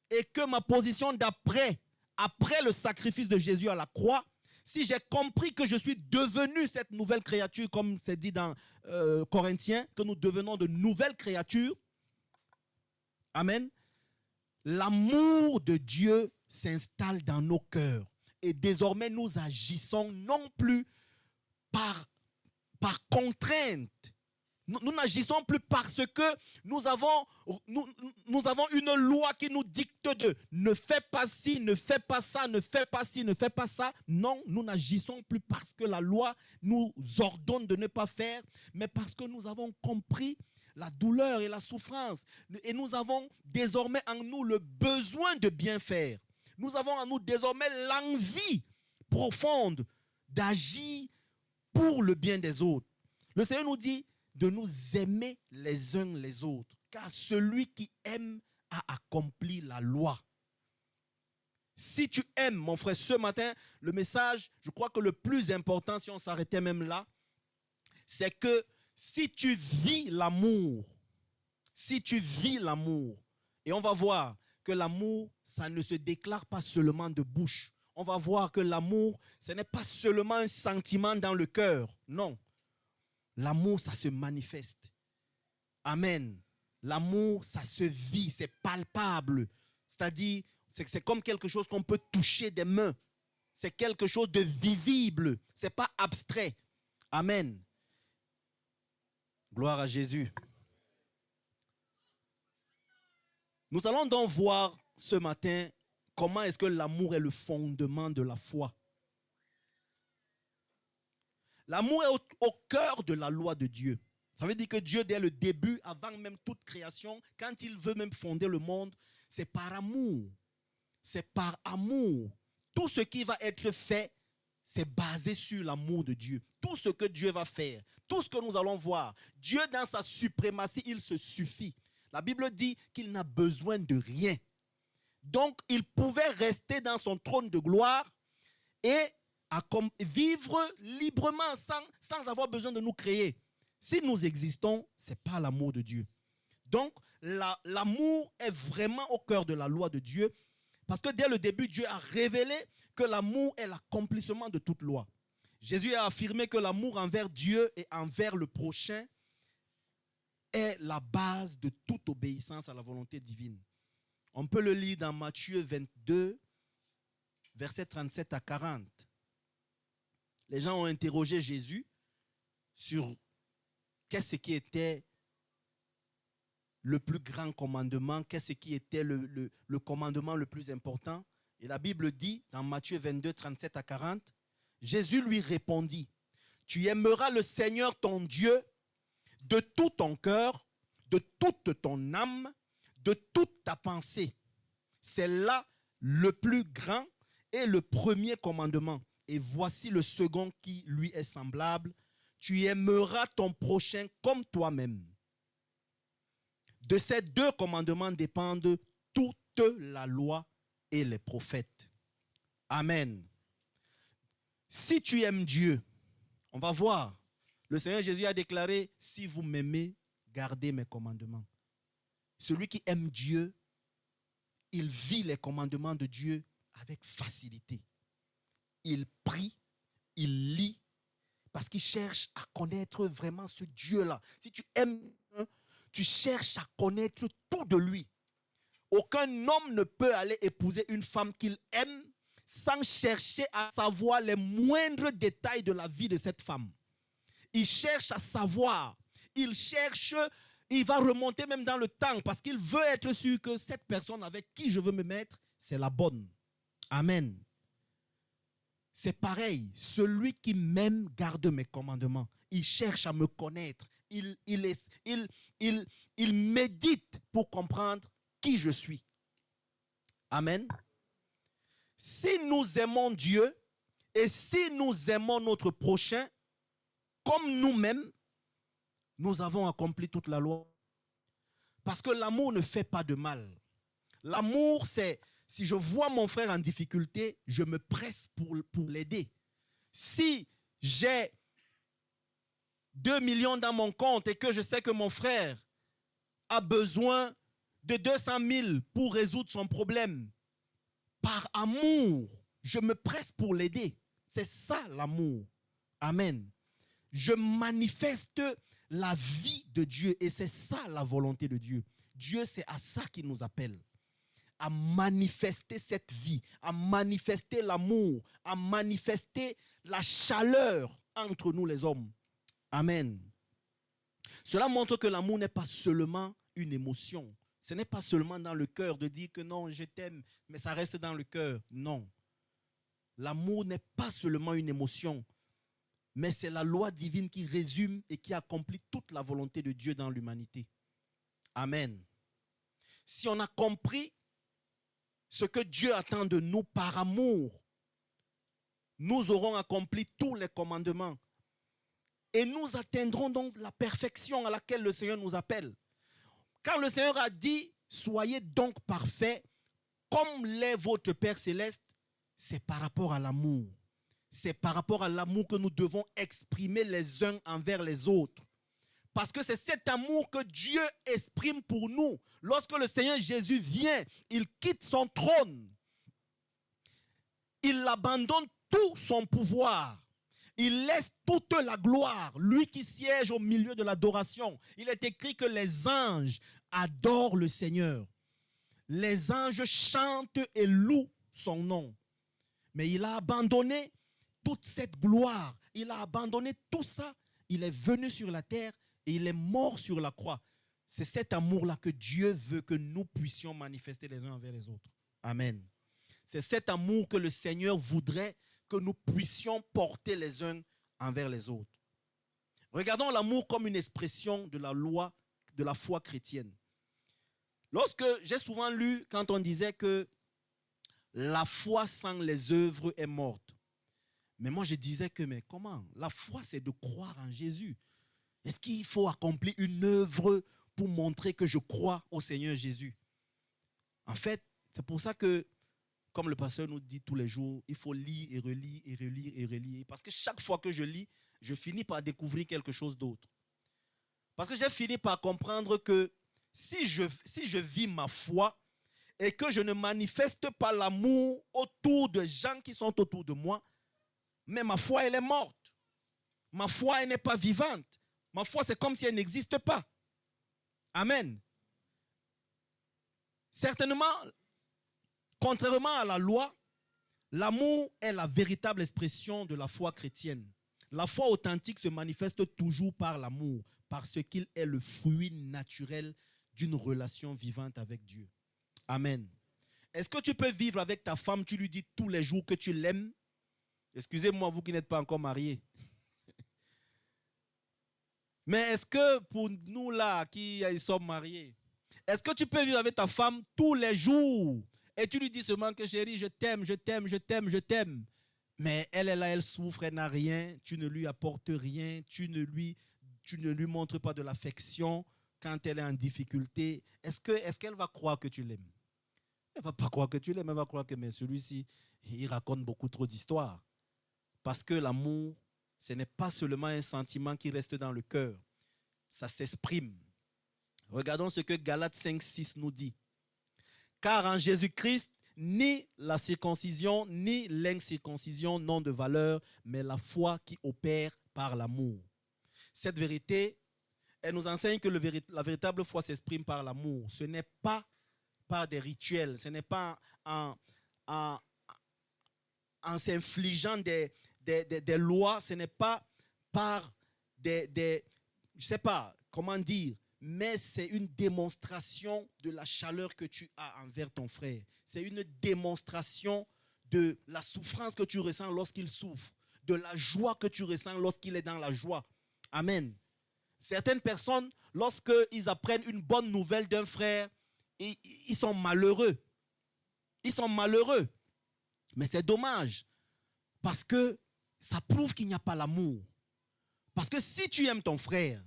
et que ma position d'après, après le sacrifice de Jésus à la croix, si j'ai compris que je suis devenu cette nouvelle créature, comme c'est dit dans Corinthiens, que nous devenons de nouvelles créatures, amen, l'amour de Dieu s'installe dans nos cœurs. Et désormais, nous agissons non plus par contrainte. Nous n'agissons plus parce que nous avons une loi qui nous dicte de ne fais pas ci, ne fais pas ça, ne fais pas ci, ne fais pas ça. Non, nous n'agissons plus parce que la loi nous ordonne de ne pas faire, mais parce que nous avons compris la douleur et la souffrance. Et nous avons désormais en nous le besoin de bien faire. Nous avons en nous désormais l'envie profonde d'agir pour le bien des autres. Le Seigneur nous dit de nous aimer les uns les autres, car celui qui aime a accompli la loi. Si tu aimes, mon frère, ce matin, le message, je crois que le plus important, si on s'arrêtait même là, c'est que si tu vis l'amour, et on va voir que l'amour, ça ne se déclare pas seulement de bouche. On va voir que l'amour, ce n'est pas seulement un sentiment dans le cœur. Non. L'amour, ça se manifeste. Amen. L'amour, ça se vit, c'est palpable. C'est-à-dire, c'est comme quelque chose qu'on peut toucher des mains. C'est quelque chose de visible. Ce n'est pas abstrait. Amen. Gloire à Jésus. Nous allons donc voir ce matin comment est-ce que l'amour est le fondement de la foi. L'amour est au cœur de la loi de Dieu. Ça veut dire que Dieu, dès le début, avant même toute création, quand il veut même fonder le monde, c'est par amour. C'est par amour. Tout ce qui va être fait, c'est basé sur l'amour de Dieu. Tout ce que Dieu va faire, tout ce que nous allons voir, Dieu dans sa suprématie, il se suffit. La Bible dit qu'il n'a besoin de rien. Donc, il pouvait rester dans son trône de gloire et vivre librement sans avoir besoin de nous créer. Si nous existons, ce n'est pas l'amour de Dieu. Donc, l'amour est vraiment au cœur de la loi de Dieu parce que dès le début, Dieu a révélé que l'amour est l'accomplissement de toute loi. Jésus a affirmé que l'amour envers Dieu et envers le prochain est la base de toute obéissance à la volonté divine. On peut le lire dans Matthieu 22, versets 37 à 40. Les gens ont interrogé Jésus sur qu'est-ce qui était le plus grand commandement, qu'est-ce qui était le commandement le plus important. Et la Bible dit, dans Matthieu 22, 37 à 40, Jésus lui répondit, « Tu aimeras le Seigneur ton Dieu de tout ton cœur, de toute ton âme, de toute ta pensée. C'est là le plus grand et le premier commandement. Et voici le second qui lui est semblable. Tu aimeras ton prochain comme toi-même. » De ces deux commandements dépendent toute la loi et les prophètes. Amen. Si tu aimes Dieu, on va voir. Le Seigneur Jésus a déclaré, si vous m'aimez, gardez mes commandements. Celui qui aime Dieu, il vit les commandements de Dieu avec facilité. Il prie, il lit, parce qu'il cherche à connaître vraiment ce Dieu-là. Si tu aimes, tu cherches à connaître tout de lui. Aucun homme ne peut aller épouser une femme qu'il aime sans chercher à savoir les moindres détails de la vie de cette femme. Il cherche à savoir, il va remonter même dans le temps parce qu'il veut être sûr que cette personne avec qui je veux me mettre, c'est la bonne. Amen. C'est pareil, celui qui m'aime garde mes commandements. Il cherche à me connaître. Il médite pour comprendre qui je suis. Amen. Si nous aimons Dieu et si nous aimons notre prochain, comme nous-mêmes, nous avons accompli toute la loi. Parce que l'amour ne fait pas de mal. L'amour, c'est, si je vois mon frère en difficulté, je me presse pour l'aider. Si j'ai 2 millions dans mon compte et que je sais que mon frère a besoin de 200 000 pour résoudre son problème, par amour, je me presse pour l'aider. C'est ça l'amour. Amen. Je manifeste la vie de Dieu et c'est ça la volonté de Dieu. Dieu, c'est à ça qu'il nous appelle. À manifester cette vie, à manifester l'amour, à manifester la chaleur entre nous les hommes. Amen. Cela montre que l'amour n'est pas seulement une émotion. Ce n'est pas seulement dans le cœur de dire que non, je t'aime, mais ça reste dans le cœur. Non. L'amour n'est pas seulement une émotion, mais c'est la loi divine qui résume et qui accomplit toute la volonté de Dieu dans l'humanité. Amen. Si on a compris ce que Dieu attend de nous par amour, nous aurons accompli tous les commandements. Et nous atteindrons donc la perfection à laquelle le Seigneur nous appelle. Quand le Seigneur a dit, soyez donc parfaits, comme l'est votre Père céleste, c'est par rapport à l'amour. C'est par rapport à l'amour que nous devons exprimer les uns envers les autres. Parce que c'est cet amour que Dieu exprime pour nous. Lorsque le Seigneur Jésus vient, il quitte son trône. Il abandonne tout son pouvoir. Il laisse toute la gloire. Lui qui siège au milieu de l'adoration. Il est écrit que les anges adorent le Seigneur. Les anges chantent et louent son nom. Mais il a abandonné toute cette gloire. Il a abandonné tout ça. Il est venu sur la terre et il est mort sur la croix. C'est cet amour-là que Dieu veut que nous puissions manifester les uns envers les autres. Amen. C'est cet amour que le Seigneur voudrait que nous puissions porter les uns envers les autres. Regardons l'amour comme une expression de la loi, de la foi chrétienne. Lorsque j'ai souvent lu, quand on disait que la foi sans les œuvres est morte. Mais moi je disais que, mais comment? La foi c'est de croire en Jésus. Est-ce qu'il faut accomplir une œuvre pour montrer que je crois au Seigneur Jésus? En fait, c'est pour ça que, comme le pasteur nous dit tous les jours, il faut lire et relire et relire et relire. Parce que chaque fois que je lis, je finis par découvrir quelque chose d'autre. Parce que j'ai fini par comprendre que si je vis ma foi et que je ne manifeste pas l'amour autour de gens qui sont autour de moi, mais ma foi, elle est morte. Ma foi, elle n'est pas vivante. Ma foi, c'est comme si elle n'existe pas. Amen. Certainement, contrairement à la loi, l'amour est la véritable expression de la foi chrétienne. La foi authentique se manifeste toujours par l'amour, parce qu'il est le fruit naturel d'une relation vivante avec Dieu. Amen. Est-ce que tu peux vivre avec ta femme, tu lui dis tous les jours que tu l'aimes? Excusez-moi, vous qui n'êtes pas encore mariés. Mais est-ce que pour nous là, qui sommes mariés, est-ce que tu peux vivre avec ta femme tous les jours et tu lui dis seulement que chérie, je t'aime, je t'aime, je t'aime, je t'aime. Mais elle est là, elle souffre, elle n'a rien, tu ne lui apportes rien, tu ne lui montres pas de l'affection quand elle est en difficulté. Est-ce qu'elle va croire que tu l'aimes? Elle ne va pas croire que tu l'aimes, elle va croire que mais celui-ci, il raconte beaucoup trop d'histoires. Parce que l'amour, ce n'est pas seulement un sentiment qui reste dans le cœur. Ça s'exprime. Regardons ce que Galates 5:6 nous dit. Car en Jésus-Christ, ni la circoncision, ni l'incirconcision n'ont de valeur, mais la foi qui opère par l'amour. Cette vérité, elle nous enseigne que la véritable foi s'exprime par l'amour. Ce n'est pas par des rituels, ce n'est pas en s'infligeant des lois, ce n'est pas par je ne sais pas comment dire, mais c'est une démonstration de la chaleur que tu as envers ton frère. C'est une démonstration de la souffrance que tu ressens lorsqu'il souffre, de la joie que tu ressens lorsqu'il est dans la joie. Amen. Certaines personnes, lorsqu'ils apprennent une bonne nouvelle d'un frère, ils sont malheureux. Ils sont malheureux. Mais c'est dommage, parce que ça prouve qu'il n'y a pas l'amour. Parce que si tu aimes ton frère,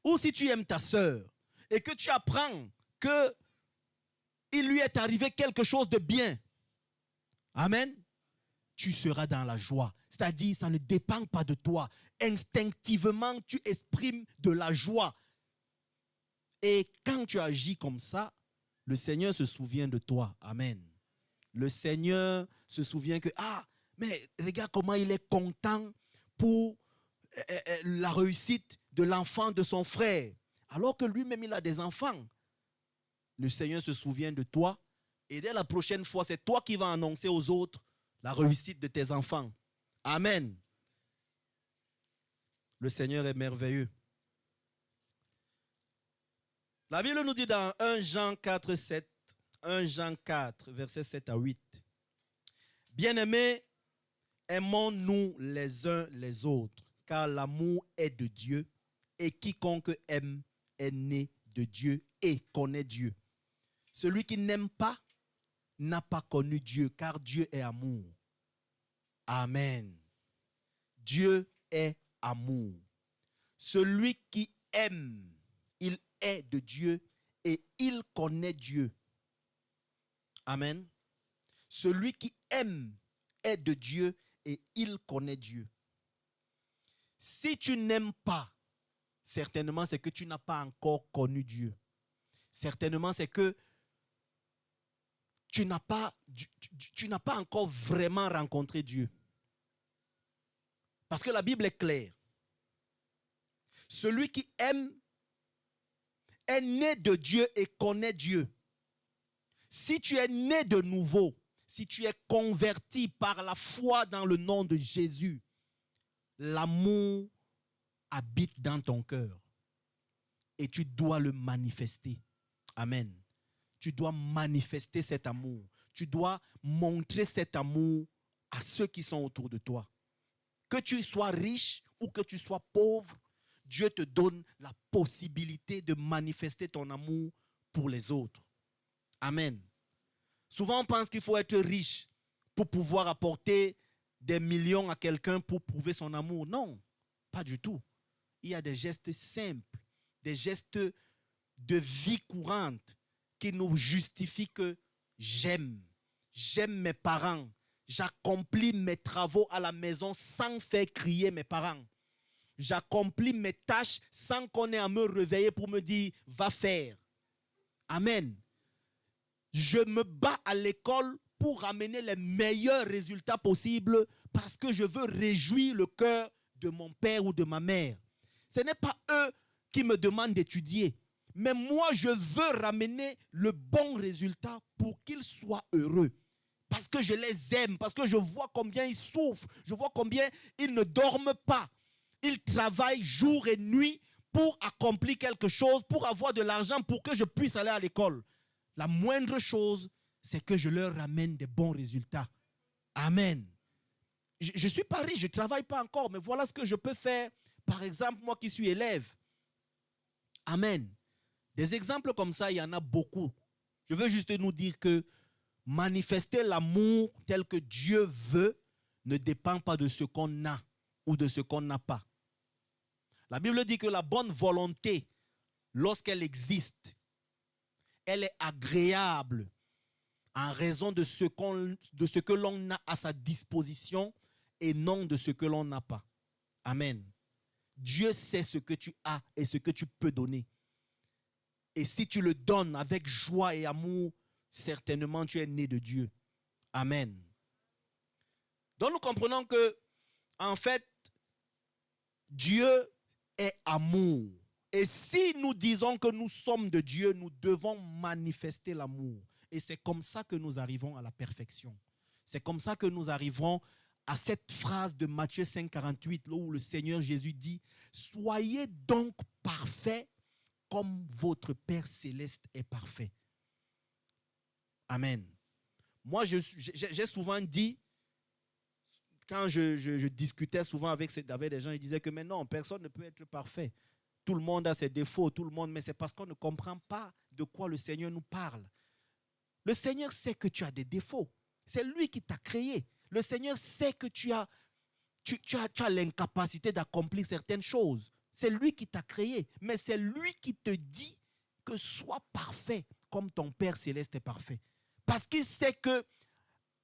ou si tu aimes ta sœur, et que tu apprends qu'il lui est arrivé quelque chose de bien, amen, tu seras dans la joie. C'est-à-dire, ça ne dépend pas de toi. Instinctivement, tu exprimes de la joie. Et quand tu agis comme ça, le Seigneur se souvient de toi. Amen. Le Seigneur se souvient que, mais regarde comment il est content pour la réussite de l'enfant de son frère. Alors que lui-même, il a des enfants. Le Seigneur se souvient de toi. Et dès la prochaine fois, c'est toi qui vas annoncer aux autres la réussite de tes enfants. Amen. Le Seigneur est merveilleux. La Bible nous dit dans 1 Jean 4, 7, 1 Jean 4, versets 7 à 8. Bien-aimés, aimons-nous les uns les autres, car l'amour est de Dieu, et quiconque aime est né de Dieu et connaît Dieu. Celui qui n'aime pas n'a pas connu Dieu, car Dieu est amour. Amen. Dieu est amour. Celui qui aime, il est de Dieu et il connaît Dieu. Amen. Celui qui aime est de Dieu et il connaît Dieu. Si tu n'aimes pas, certainement c'est que tu n'as pas encore connu Dieu. Certainement c'est que tu n'as pas encore vraiment rencontré Dieu. Parce que la Bible est claire. Celui qui aime est né de Dieu et connaît Dieu. Si tu es né de nouveau, si tu es converti par la foi dans le nom de Jésus, l'amour habite dans ton cœur et tu dois le manifester. Amen. Tu dois manifester cet amour. Tu dois montrer cet amour à ceux qui sont autour de toi. Que tu sois riche ou que tu sois pauvre, Dieu te donne la possibilité de manifester ton amour pour les autres. Amen. Souvent, on pense qu'il faut être riche pour pouvoir apporter des millions à quelqu'un pour prouver son amour. Non, pas du tout. Il y a des gestes simples, des gestes de vie courante qui nous justifient que j'aime mes parents, j'accomplis mes travaux à la maison sans faire crier mes parents. J'accomplis mes tâches sans qu'on ait à me réveiller pour me dire « va faire ». Amen. Je me bats à l'école pour amener les meilleurs résultats possibles parce que je veux réjouir le cœur de mon père ou de ma mère. Ce n'est pas eux qui me demandent d'étudier, mais moi je veux ramener le bon résultat pour qu'ils soient heureux. Parce que je les aime, parce que je vois combien ils souffrent, je vois combien ils ne dorment pas. Ils travaillent jour et nuit pour accomplir quelque chose, pour avoir de l'argent, pour que je puisse aller à l'école. La moindre chose, c'est que je leur ramène des bons résultats. Amen. Je ne suis pas riche, je ne travaille pas encore, mais voilà ce que je peux faire. Par exemple, moi qui suis élève. Amen. Des exemples comme ça, il y en a beaucoup. Je veux juste nous dire que manifester l'amour tel que Dieu veut ne dépend pas de ce qu'on a ou de ce qu'on n'a pas. La Bible dit que la bonne volonté, lorsqu'elle existe, elle est agréable en raison de ce que l'on a à sa disposition et non de ce que l'on n'a pas. Amen. Dieu sait ce que tu as et ce que tu peux donner. Et si tu le donnes avec joie et amour, certainement tu es né de Dieu. Amen. Donc nous comprenons que, en fait, Dieu est amour. Et si nous disons que nous sommes de Dieu, nous devons manifester l'amour. Et c'est comme ça que nous arrivons à la perfection. C'est comme ça que nous arriverons à cette phrase de Matthieu 5,48, où le Seigneur Jésus dit « Soyez donc parfaits comme votre Père céleste est parfait. » Amen. Moi, j'ai souvent dit, quand je discutais souvent avec des gens, ils disaient que mais non, personne ne peut être parfait. Tout le monde a ses défauts, tout le monde, mais c'est parce qu'on ne comprend pas de quoi le Seigneur nous parle. Le Seigneur sait que tu as des défauts. C'est lui qui t'a créé. Le Seigneur sait que tu as l'incapacité d'accomplir certaines choses. C'est lui qui t'a créé. Mais c'est lui qui te dit que sois parfait comme ton Père céleste est parfait. Parce qu'il sait que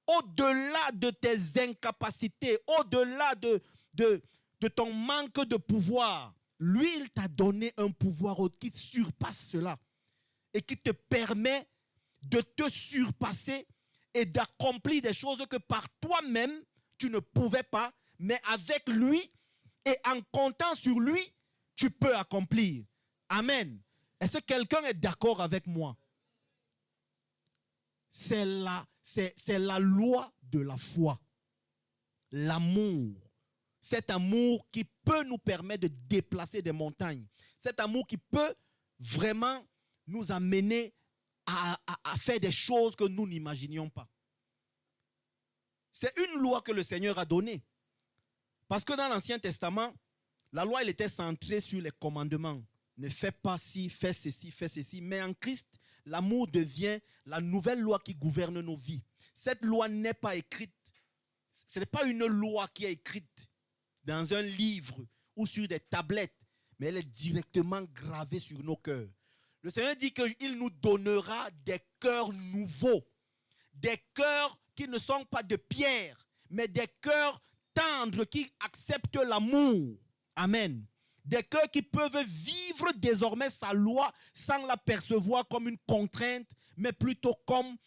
au-delà de tes incapacités, au-delà de ton manque de pouvoir, lui, il t'a donné un pouvoir qui surpasse cela et qui te permet de te surpasser et d'accomplir des choses que par toi-même, tu ne pouvais pas, mais avec lui et en comptant sur lui, tu peux accomplir. Amen. Est-ce que quelqu'un est d'accord avec moi? C'est la loi de la foi. L'amour. Cet amour qui peut nous permettre de déplacer des montagnes. Cet amour qui peut vraiment nous amener à faire des choses que nous n'imaginions pas. C'est une loi que le Seigneur a donnée. Parce que dans l'Ancien Testament, la loi elle était centrée sur les commandements. Ne fais pas ci, fais ceci, fais ceci. Mais en Christ, l'amour devient la nouvelle loi qui gouverne nos vies. Cette loi n'est pas écrite. Ce n'est pas une loi qui est écrite dans un livre ou sur des tablettes. mais elle est directement gravée sur nos cœurs. Le Seigneur dit qu'il nous donnera des cœurs nouveaux, des cœurs qui ne sont pas de pierre, mais des cœurs tendres qui acceptent l'amour. Amen. Des cœurs qui peuvent vivre désormais sa loi sans la percevoir comme une contrainte, mais plutôt comme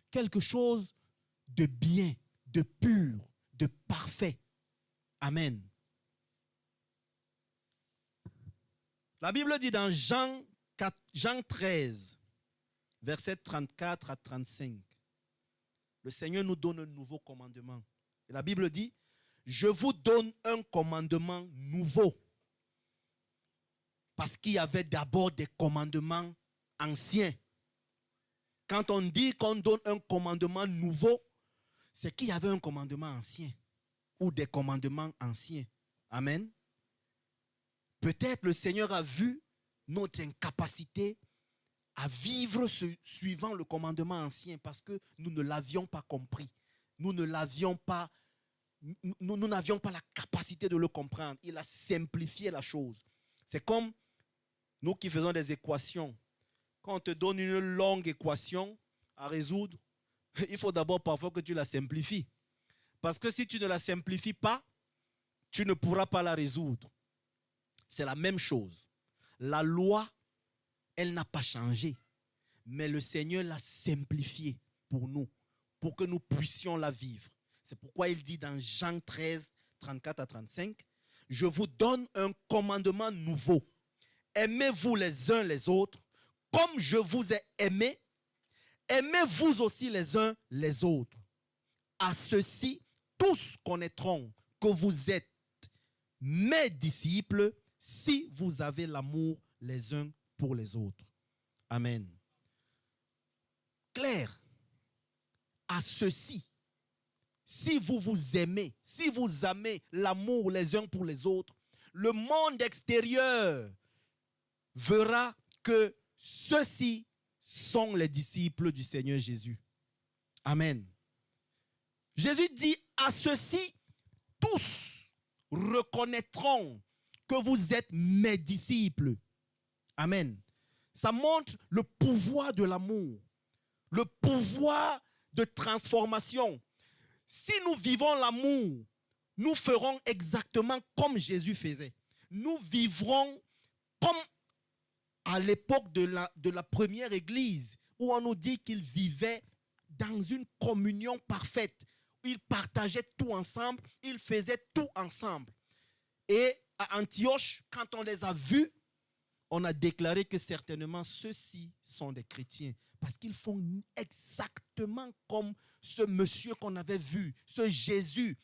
quelque chose de bien, de pur, de parfait. Amen. La Bible dit dans Jean 13, versets 34 à 35, le Seigneur nous donne un nouveau commandement. Et la Bible dit, je vous donne un commandement nouveau. Parce qu'il y avait d'abord des commandements anciens. Quand on dit qu'on donne un commandement nouveau, c'est qu'il y avait un commandement ancien ou des commandements anciens. Amen. Peut-être le Seigneur a vu notre incapacité à vivre suivant le commandement ancien parce que nous ne l'avions pas compris. Nous n'avions pas la capacité de le comprendre. Il a simplifié la chose. C'est comme nous qui faisons des équations. Quand on te donne une longue équation à résoudre, il faut d'abord parfois que tu la simplifies. Parce que si tu ne la simplifies pas, tu ne pourras pas la résoudre. C'est la même chose. La loi, elle n'a pas changé. Mais le Seigneur l'a simplifiée pour nous, pour que nous puissions la vivre. C'est pourquoi il dit dans Jean 13, 34 à 35, « Je vous donne un commandement nouveau. Aimez-vous les uns les autres, comme je vous ai aimé. Aimez-vous aussi les uns les autres. À ceux-ci, tous connaîtront que vous êtes mes disciples si vous avez l'amour les uns pour les autres. » Amen. Claire, à ceux-ci, si vous vous aimez, si vous aimez l'amour les uns pour les autres, le monde extérieur verra que ceux-ci sont les disciples du Seigneur Jésus. Amen. Jésus dit, à ceux-ci, tous reconnaîtront que vous êtes mes disciples. Amen. Ça montre le pouvoir de l'amour, le pouvoir de transformation. Si nous vivons l'amour, nous ferons exactement comme Jésus faisait. Nous vivrons comme à l'époque de la première église, où on nous dit qu'ils vivaient dans une communion parfaite. Ils partageaient tout ensemble, ils faisaient tout ensemble. Et à Antioche, quand on les a vus, on a déclaré que certainement ceux-ci sont des chrétiens. Parce qu'ils font exactement comme ce monsieur qu'on avait vu, ce Jésus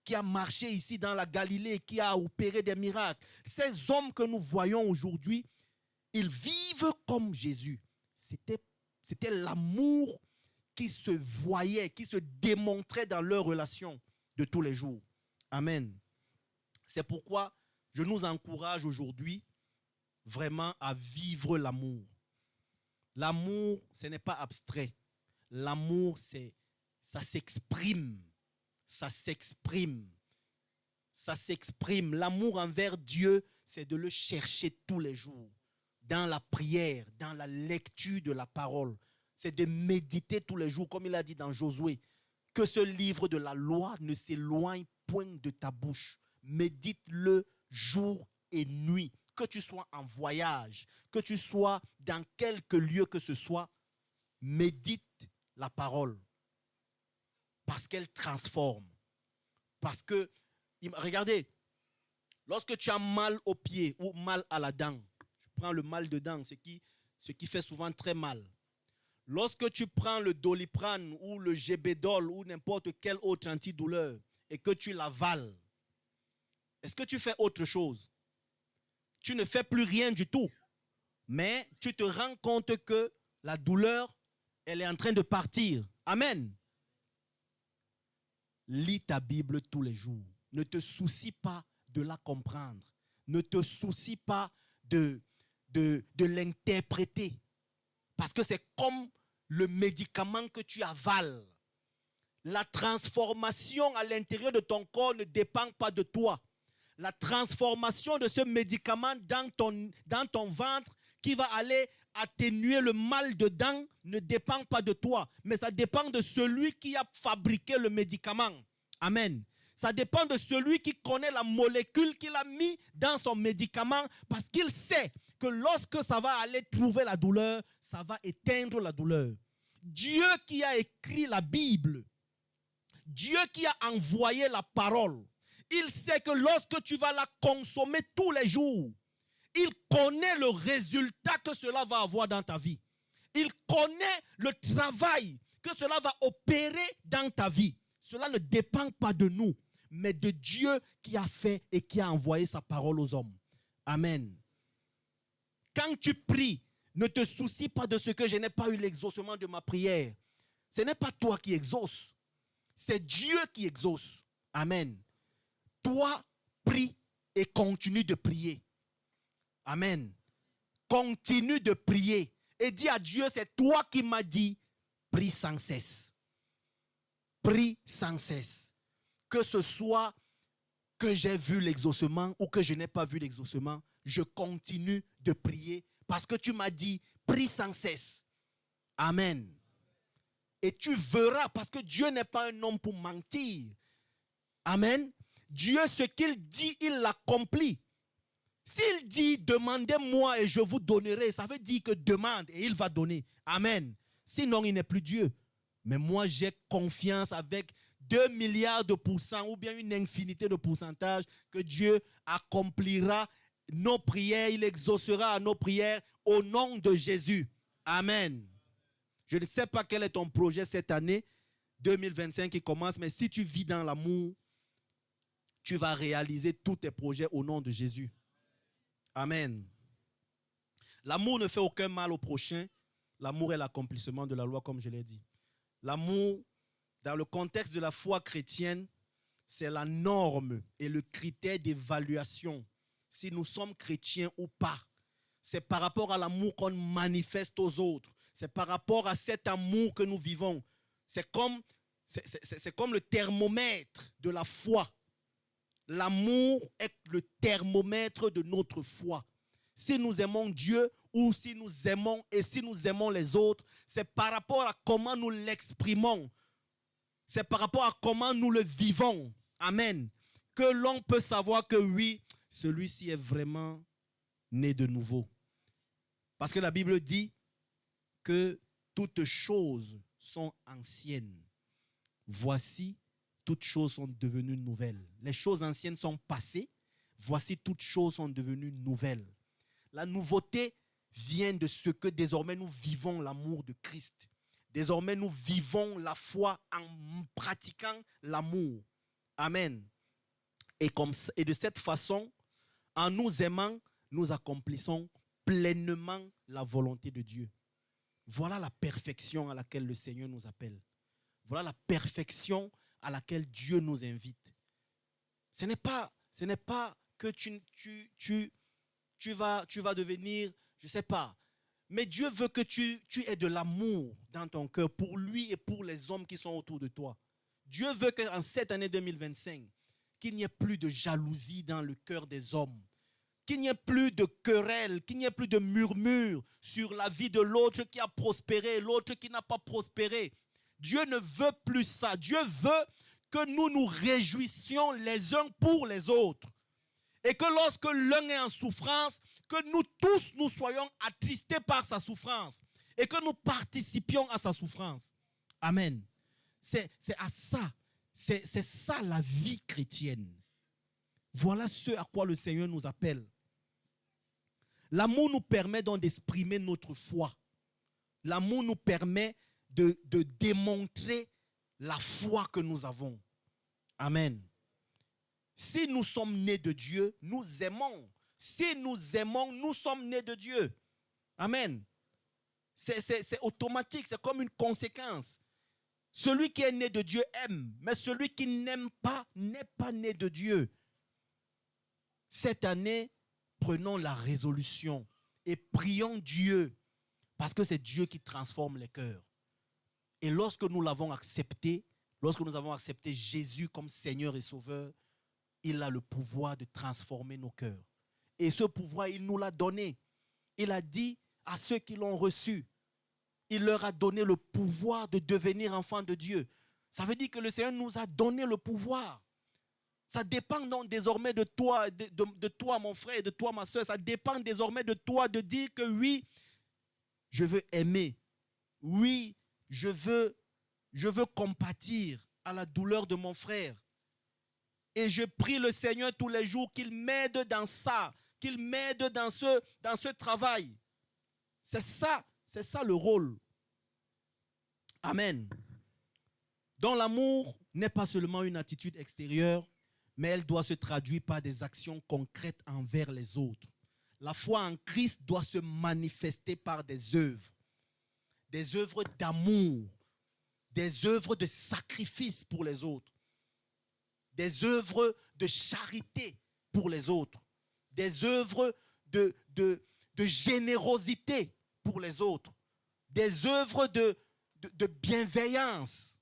qui a marché ici dans la Galilée, qui a opéré des miracles. Ces hommes que nous voyons aujourd'hui, ils vivent comme Jésus. C'était l'amour qui se voyait, qui se démontrait dans leurs relations de tous les jours. Amen. C'est pourquoi je nous encourage aujourd'hui vraiment à vivre l'amour. L'amour, ce n'est pas abstrait. L'amour, ça s'exprime. Ça s'exprime. Ça s'exprime. L'amour envers Dieu, c'est de le chercher tous les jours. Dans la prière, dans la lecture de la parole. C'est de méditer tous les jours, comme il a dit dans Josué. Que ce livre de la loi ne s'éloigne point de ta bouche. Médite-le jour et nuit. Que tu sois en voyage, que tu sois dans quelque lieu que ce soit, médite la parole. Parce qu'elle transforme. Parce que, regardez, lorsque tu as mal au pied ou mal à la dent, je prends le mal de dent, ce qui fait souvent très mal. Lorsque tu prends le Doliprane ou le Gébédol ou n'importe quel autre antidouleur et que tu l'avales, est-ce que tu fais autre chose? Tu ne fais plus rien du tout. Mais tu te rends compte que la douleur, elle est en train de partir. Amen. Lis ta Bible tous les jours. Ne te soucie pas de la comprendre. Ne te soucie pas de l'interpréter. Parce que c'est comme le médicament que tu avales. La transformation à l'intérieur de ton corps ne dépend pas de toi. la transformation de ce médicament dans ton ventre qui va aller atténuer le mal dedans ne dépend pas de toi, mais ça dépend de celui qui a fabriqué le médicament. Amen. Ça dépend de celui qui connaît la molécule qu'il a mis dans son médicament parce qu'il sait que lorsque ça va aller trouver la douleur, ça va éteindre la douleur. Dieu qui a écrit la Bible, Dieu qui a envoyé la parole, il sait que lorsque tu vas la consommer tous les jours, il connaît le résultat que cela va avoir dans ta vie. Il connaît le travail que cela va opérer dans ta vie. Cela ne dépend pas de nous, mais de Dieu qui a fait et qui a envoyé sa parole aux hommes. Amen. Quand tu pries, ne te soucie pas de ce que je n'ai pas eu l'exaucement de ma prière. Ce n'est pas toi qui exauces, c'est Dieu qui exauce. Amen. Toi, prie et continue de prier. Amen. Continue de prier et dis à Dieu, c'est toi qui m'as dit, prie sans cesse. Prie sans cesse. Que ce soit que j'ai vu l'exaucement ou que je n'ai pas vu l'exaucement, je continue de prier parce que tu m'as dit, prie sans cesse. Amen. Et tu verras, parce que Dieu n'est pas un homme pour mentir. Amen. Dieu, ce qu'il dit, il l'accomplit. S'il dit, demandez-moi et je vous donnerai, ça veut dire que demande et il va donner. Amen. Sinon, il n'est plus Dieu. Mais moi, j'ai confiance avec 2 milliards de pourcents ou bien une infinité de pourcentages que Dieu accomplira nos prières, il exaucera à nos prières au nom de Jésus. Amen. Je ne sais pas quel est ton projet cette année 2025 qui commence, mais si tu vis dans l'amour, tu vas réaliser tous tes projets au nom de Jésus. Amen. L'amour ne fait aucun mal au prochain. L'amour est l'accomplissement de la loi, comme je l'ai dit. L'amour, dans le contexte de la foi chrétienne, c'est la norme et le critère d'évaluation. Si nous sommes chrétiens ou pas, c'est par rapport à l'amour qu'on manifeste aux autres. C'est par rapport à cet amour que nous vivons. C'est comme le thermomètre de la foi. L'amour est le thermomètre de notre foi. Si nous aimons Dieu ou si nous aimons et si nous aimons les autres, c'est par rapport à comment nous l'exprimons. C'est par rapport à comment nous le vivons. Amen. Que l'on peut savoir que oui, celui-ci est vraiment né de nouveau. Parce que la Bible dit que toutes choses sont anciennes. Voici, toutes choses sont devenues nouvelles. Les choses anciennes sont passées. Voici, toutes choses sont devenues nouvelles. La nouveauté vient de ce que désormais nous vivons l'amour de Christ. Désormais, nous vivons la foi en pratiquant l'amour. Amen. Et de cette façon, en nous aimant, nous accomplissons pleinement la volonté de Dieu. Voilà la perfection à laquelle le Seigneur nous appelle. Voilà la perfection à laquelle Dieu nous invite. Ce n'est pas que tu vas devenir, je ne sais pas, mais Dieu veut que tu aies de l'amour dans ton cœur pour lui et pour les hommes qui sont autour de toi. Dieu veut qu'en cette année 2025, qu'il n'y ait plus de jalousie dans le cœur des hommes, qu'il n'y ait plus de querelles, qu'il n'y ait plus de murmures sur la vie de l'autre qui a prospéré, l'autre qui n'a pas prospéré. Dieu ne veut plus ça. Dieu veut que nous nous réjouissions les uns pour les autres. Et que lorsque l'un est en souffrance, que nous tous nous soyons attristés par sa souffrance. Et que nous participions à sa souffrance. Amen. C'est à ça. C'est ça la vie chrétienne. Voilà ce à quoi le Seigneur nous appelle. L'amour nous permet donc d'exprimer notre foi. L'amour nous permet de démontrer la foi que nous avons. Amen. Si nous sommes nés de Dieu, nous aimons. Si nous aimons, nous sommes nés de Dieu. Amen. C'est automatique, c'est comme une conséquence. Celui qui est né de Dieu aime, mais celui qui n'aime pas n'est pas né de Dieu. Cette année, prenons la résolution et prions Dieu, parce que c'est Dieu qui transforme les cœurs. Et lorsque nous l'avons accepté, lorsque nous avons accepté Jésus comme Seigneur et Sauveur, il a le pouvoir de transformer nos cœurs. Et ce pouvoir, il nous l'a donné. Il a dit à ceux qui l'ont reçu, il leur a donné le pouvoir de devenir enfants de Dieu. Ça veut dire que le Seigneur nous a donné le pouvoir. Ça dépend donc désormais de toi, de toi mon frère, de toi ma soeur. Ça dépend désormais de toi de dire que oui, je veux aimer. Oui, je veux compatir à la douleur de mon frère. Et je prie le Seigneur tous les jours qu'il m'aide dans ça, qu'il m'aide dans ce travail. C'est ça le rôle. Amen. Donc l'amour n'est pas seulement une attitude extérieure, mais elle doit se traduire par des actions concrètes envers les autres. La foi en Christ doit se manifester par des œuvres d'amour, des œuvres de sacrifice pour les autres, des œuvres de charité pour les autres, des œuvres de générosité pour les autres, des œuvres de bienveillance.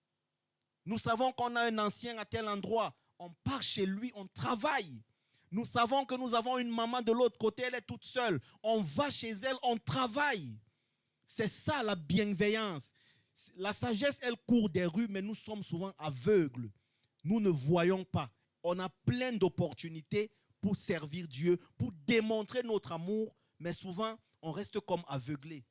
Nous savons qu'on a un ancien à tel endroit, on part chez lui, on travaille. Nous savons que nous avons une maman de l'autre côté, elle est toute seule. On va chez elle, on travaille. C'est ça la bienveillance. La sagesse, elle court des rues, mais nous sommes souvent aveugles. Nous ne voyons pas. On a plein d'opportunités pour servir Dieu, pour démontrer notre amour, mais souvent, on reste comme aveuglés.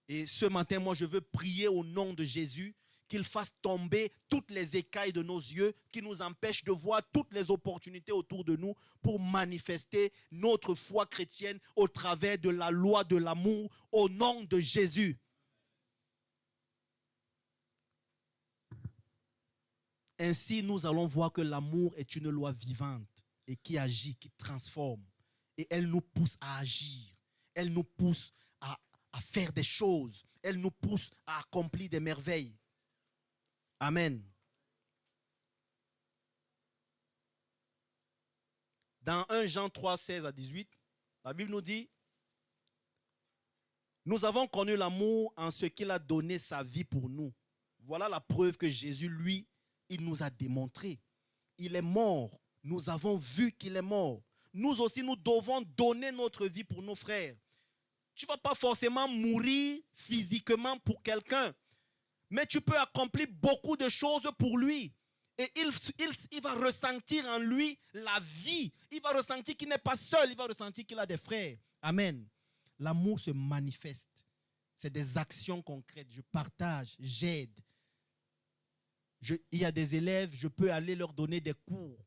Et ce matin, moi, je veux prier au nom de Jésus qu'il fasse tomber toutes les écailles de nos yeux qui nous empêchent de voir toutes les opportunités autour de nous pour manifester notre foi chrétienne au travers de la loi de l'amour au nom de Jésus. Ainsi, nous allons voir que l'amour est une loi vivante et qui agit, qui transforme. Et elle nous pousse à agir. Elle nous pousse à faire des choses. Elle nous pousse à accomplir des merveilles. Amen. Dans 1 Jean 3, 16 à 18, la Bible nous dit: nous avons connu l'amour en ce qu'il a donné sa vie pour nous. Voilà la preuve que Jésus, lui, il nous a démontré. Il est mort. Nous avons vu qu'il est mort. Nous aussi, nous devons donner notre vie pour nos frères. Tu ne vas pas forcément mourir physiquement pour quelqu'un, mais tu peux accomplir beaucoup de choses pour lui. Et il va ressentir en lui la vie. Il va ressentir qu'il n'est pas seul. Il va ressentir qu'il a des frères. Amen. L'amour se manifeste. C'est des actions concrètes. Je partage, j'aide. Il y a des élèves, je peux aller leur donner des cours.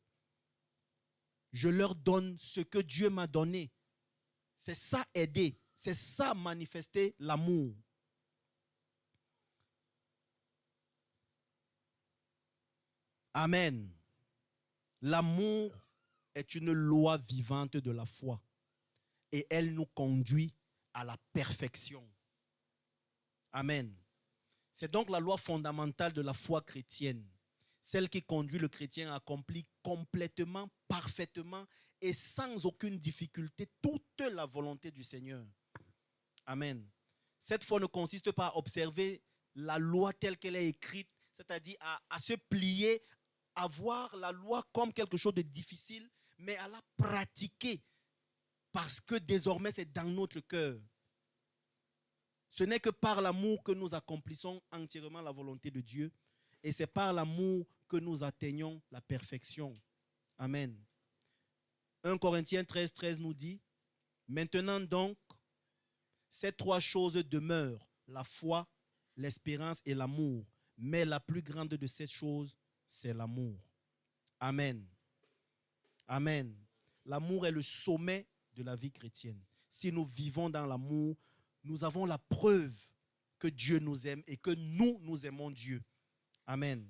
Je leur donne ce que Dieu m'a donné. C'est ça aider. C'est ça manifester l'amour. Amen. L'amour est une loi vivante de la foi et elle nous conduit à la perfection. Amen. C'est donc la loi fondamentale de la foi chrétienne, celle qui conduit le chrétien à accomplir complètement, parfaitement et sans aucune difficulté toute la volonté du Seigneur. Amen. Cette foi ne consiste pas à observer la loi telle qu'elle est écrite, c'est-à-dire à se plier, à voir la loi comme quelque chose de difficile, mais à la pratiquer parce que désormais c'est dans notre cœur. Ce n'est que par l'amour que nous accomplissons entièrement la volonté de Dieu et c'est par l'amour que nous atteignons la perfection. Amen. 1 Corinthiens 13, 13 nous dit: maintenant donc, ces trois choses demeurent, la foi, l'espérance et l'amour. Mais la plus grande de ces choses, c'est l'amour. Amen. Amen. L'amour est le sommet de la vie chrétienne. Si nous vivons dans l'amour, nous avons la preuve que Dieu nous aime et que nous aimons Dieu. Amen.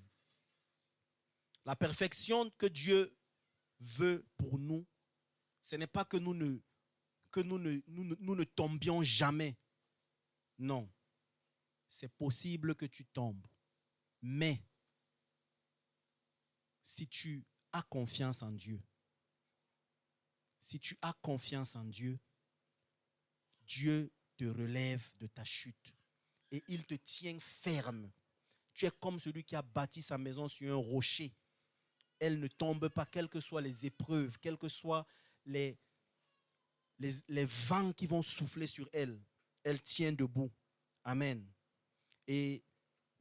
La perfection que Dieu veut pour nous, ce n'est pas que nous ne tombions jamais. Non. C'est possible que tu tombes. Mais si tu as confiance en Dieu, Dieu te relève de ta chute et il te tient ferme. Tu es comme celui qui a bâti sa maison sur un rocher. elle ne tombe pas, quelles que soient les épreuves, quels que soient les vents qui vont souffler sur elle. Elle tient debout. Amen. Et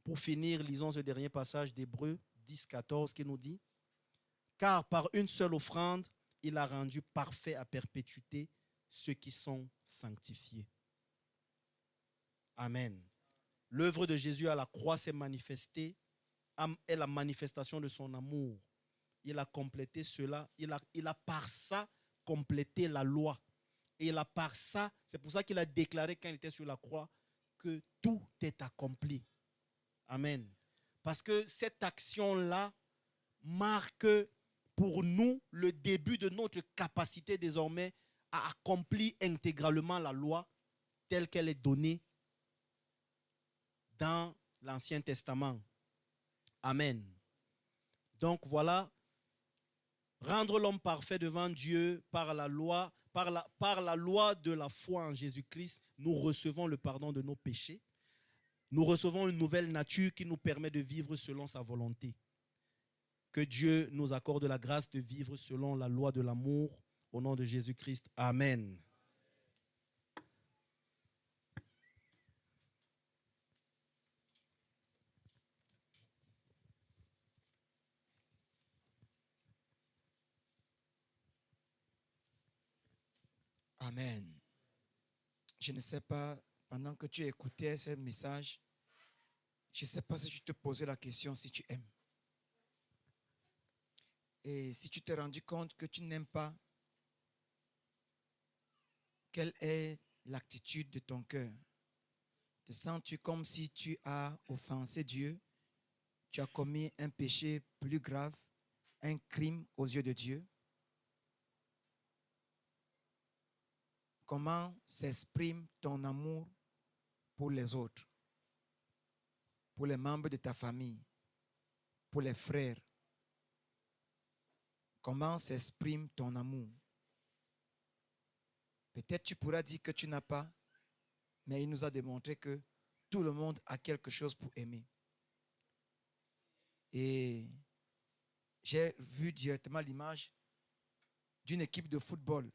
pour finir, lisons ce dernier passage d'Hébreux 10, 14 qui nous dit « Car par une seule offrande, il a rendu parfait à perpétuité ceux qui sont sanctifiés. » Amen. L'œuvre de Jésus à la croix s'est manifestée, est la manifestation de son amour. Il a complété cela, il a par ça complété la loi. Et il a par ça, c'est pour ça qu'il a déclaré quand il était sur la croix que tout est accompli. Amen. Parce que cette action-là marque pour nous le début de notre capacité désormais à accomplir intégralement la loi telle qu'elle est donnée dans l'Ancien Testament. Amen. Donc voilà, rendre l'homme parfait devant Dieu par la loi, par la loi de la foi en Jésus-Christ, nous recevons le pardon de nos péchés. Nous recevons une nouvelle nature qui nous permet de vivre selon sa volonté. Que Dieu nous accorde la grâce de vivre selon la loi de l'amour. Au nom de Jésus-Christ. Amen. Amen. Je ne sais pas, pendant que tu écoutais ce message, je ne sais pas si tu te posais la question si tu aimes. Et si tu t'es rendu compte que tu n'aimes pas, quelle est l'attitude de ton cœur? Te sens-tu comme si tu as offensé Dieu? Tu as commis un péché plus grave, un crime aux yeux de Dieu? Comment s'exprime ton amour pour les autres, pour les membres de ta famille, pour les frères? Comment s'exprime ton amour? Peut-être tu pourras dire que tu n'as pas, mais il nous a démontré que tout le monde a quelque chose pour aimer. Et j'ai vu directement l'image d'une équipe de football.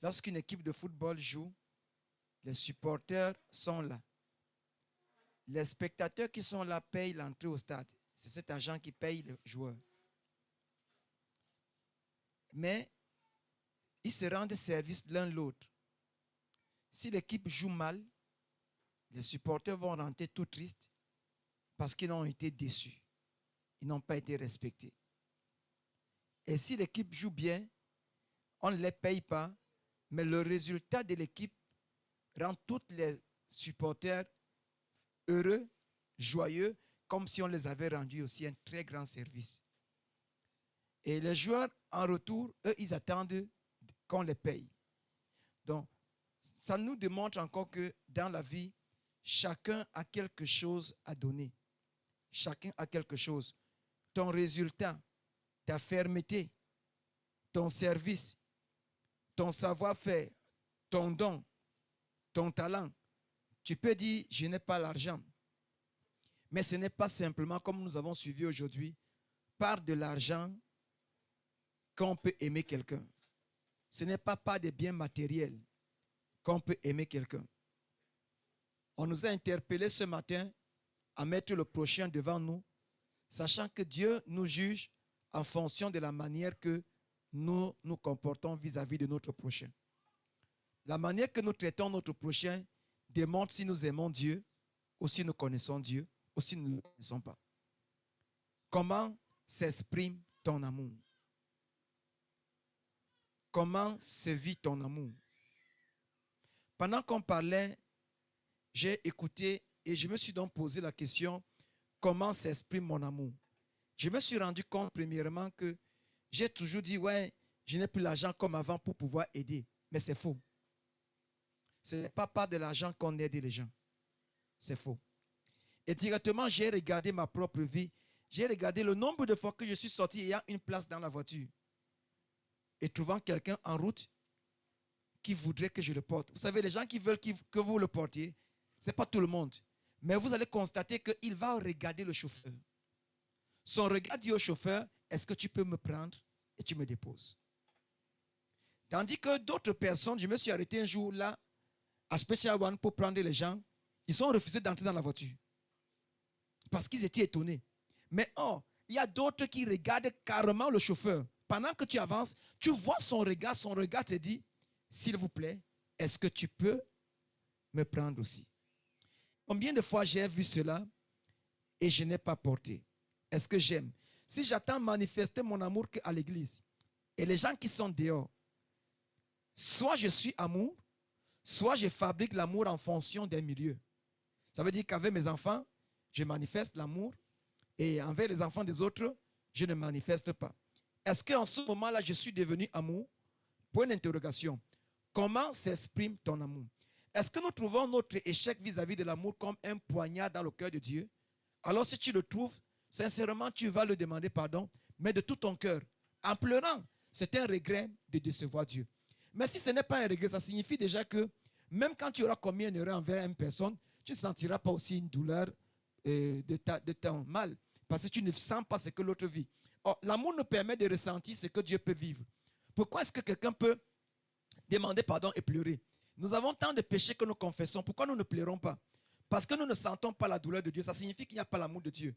Lorsqu'une équipe de football joue, les supporters sont là. Les spectateurs qui sont là payent l'entrée au stade. C'est cet agent qui paye les joueurs. Mais ils se rendent service l'un l'autre. Si l'équipe joue mal, les supporters vont rentrer tout tristes parce qu'ils ont été déçus. Ils n'ont pas été respectés. Et si l'équipe joue bien, on ne les paye pas, mais le résultat de l'équipe rend tous les supporters heureux, joyeux, comme si on les avait rendus aussi un très grand service. Et les joueurs, en retour, eux, ils attendent qu'on les paye. Donc, ça nous démontre encore que dans la vie, chacun a quelque chose à donner. Chacun a quelque chose. Ton résultat, ta fermeté, ton service, ton savoir-faire, ton don, ton talent. Tu peux dire, je n'ai pas l'argent. Mais ce n'est pas simplement, comme nous avons suivi aujourd'hui, par de l'argent qu'on peut aimer quelqu'un. Ce n'est pas par des biens matériels qu'on peut aimer quelqu'un. On nous a interpellés ce matin à mettre le prochain devant nous, sachant que Dieu nous juge en fonction de la manière que nous nous comportons vis-à-vis de notre prochain. La manière que nous traitons notre prochain démontre si nous aimons Dieu ou si nous connaissons Dieu ou si nous ne le connaissons pas. Comment s'exprime ton amour? Comment se vit ton amour? Pendant qu'on parlait, j'ai écouté et je me suis donc posé la question, comment s'exprime mon amour? Je me suis rendu compte premièrement que j'ai toujours dit, ouais, je n'ai plus l'argent comme avant pour pouvoir aider. Mais c'est faux. Ce n'est pas par de l'argent qu'on aide les gens. C'est faux. Et directement, j'ai regardé ma propre vie. J'ai regardé le nombre de fois que je suis sorti ayant une place dans la voiture et trouvant quelqu'un en route qui voudrait que je le porte. Vous savez, les gens qui veulent que vous le portiez, ce n'est pas tout le monde. Mais vous allez constater qu'il va regarder le chauffeur. Son regard dit au chauffeur, est-ce que tu peux me prendre? Et tu me déposes. Tandis que d'autres personnes, je me suis arrêté un jour là, à Special One pour prendre les gens, ils ont refusé d'entrer dans la voiture. Parce qu'ils étaient étonnés. Mais il y a d'autres qui regardent carrément le chauffeur. Pendant que tu avances, tu vois son regard te dit, s'il vous plaît, est-ce que tu peux me prendre aussi? Combien de fois j'ai vu cela et je n'ai pas porté? Est-ce que j'aime? Si j'attends manifester mon amour qu'à l'église, et les gens qui sont dehors, soit je suis amour, soit je fabrique l'amour en fonction des milieux. Ça veut dire qu'avec mes enfants, je manifeste l'amour, et envers les enfants des autres, je ne manifeste pas. Est-ce qu'en ce moment-là, je suis devenu amour? Point d'interrogation. Comment s'exprime ton amour? Est-ce que nous trouvons notre échec vis-à-vis de l'amour comme un poignard dans le cœur de Dieu? Alors si tu le trouves, sincèrement, tu vas le demander pardon, mais de tout ton cœur, en pleurant. C'est un regret de décevoir Dieu. Mais si ce n'est pas un regret, ça signifie déjà que même quand tu auras commis une erreur envers une personne, tu ne sentiras pas aussi une douleur de ton mal, parce que tu ne sens pas ce que l'autre vit. Or, l'amour nous permet de ressentir ce que Dieu peut vivre. Pourquoi est-ce que quelqu'un peut demander pardon et pleurer? Nous avons tant de péchés que nous confessons. Pourquoi nous ne pleurons pas? Parce que nous ne sentons pas la douleur de Dieu. Ça signifie qu'il n'y a pas l'amour de Dieu.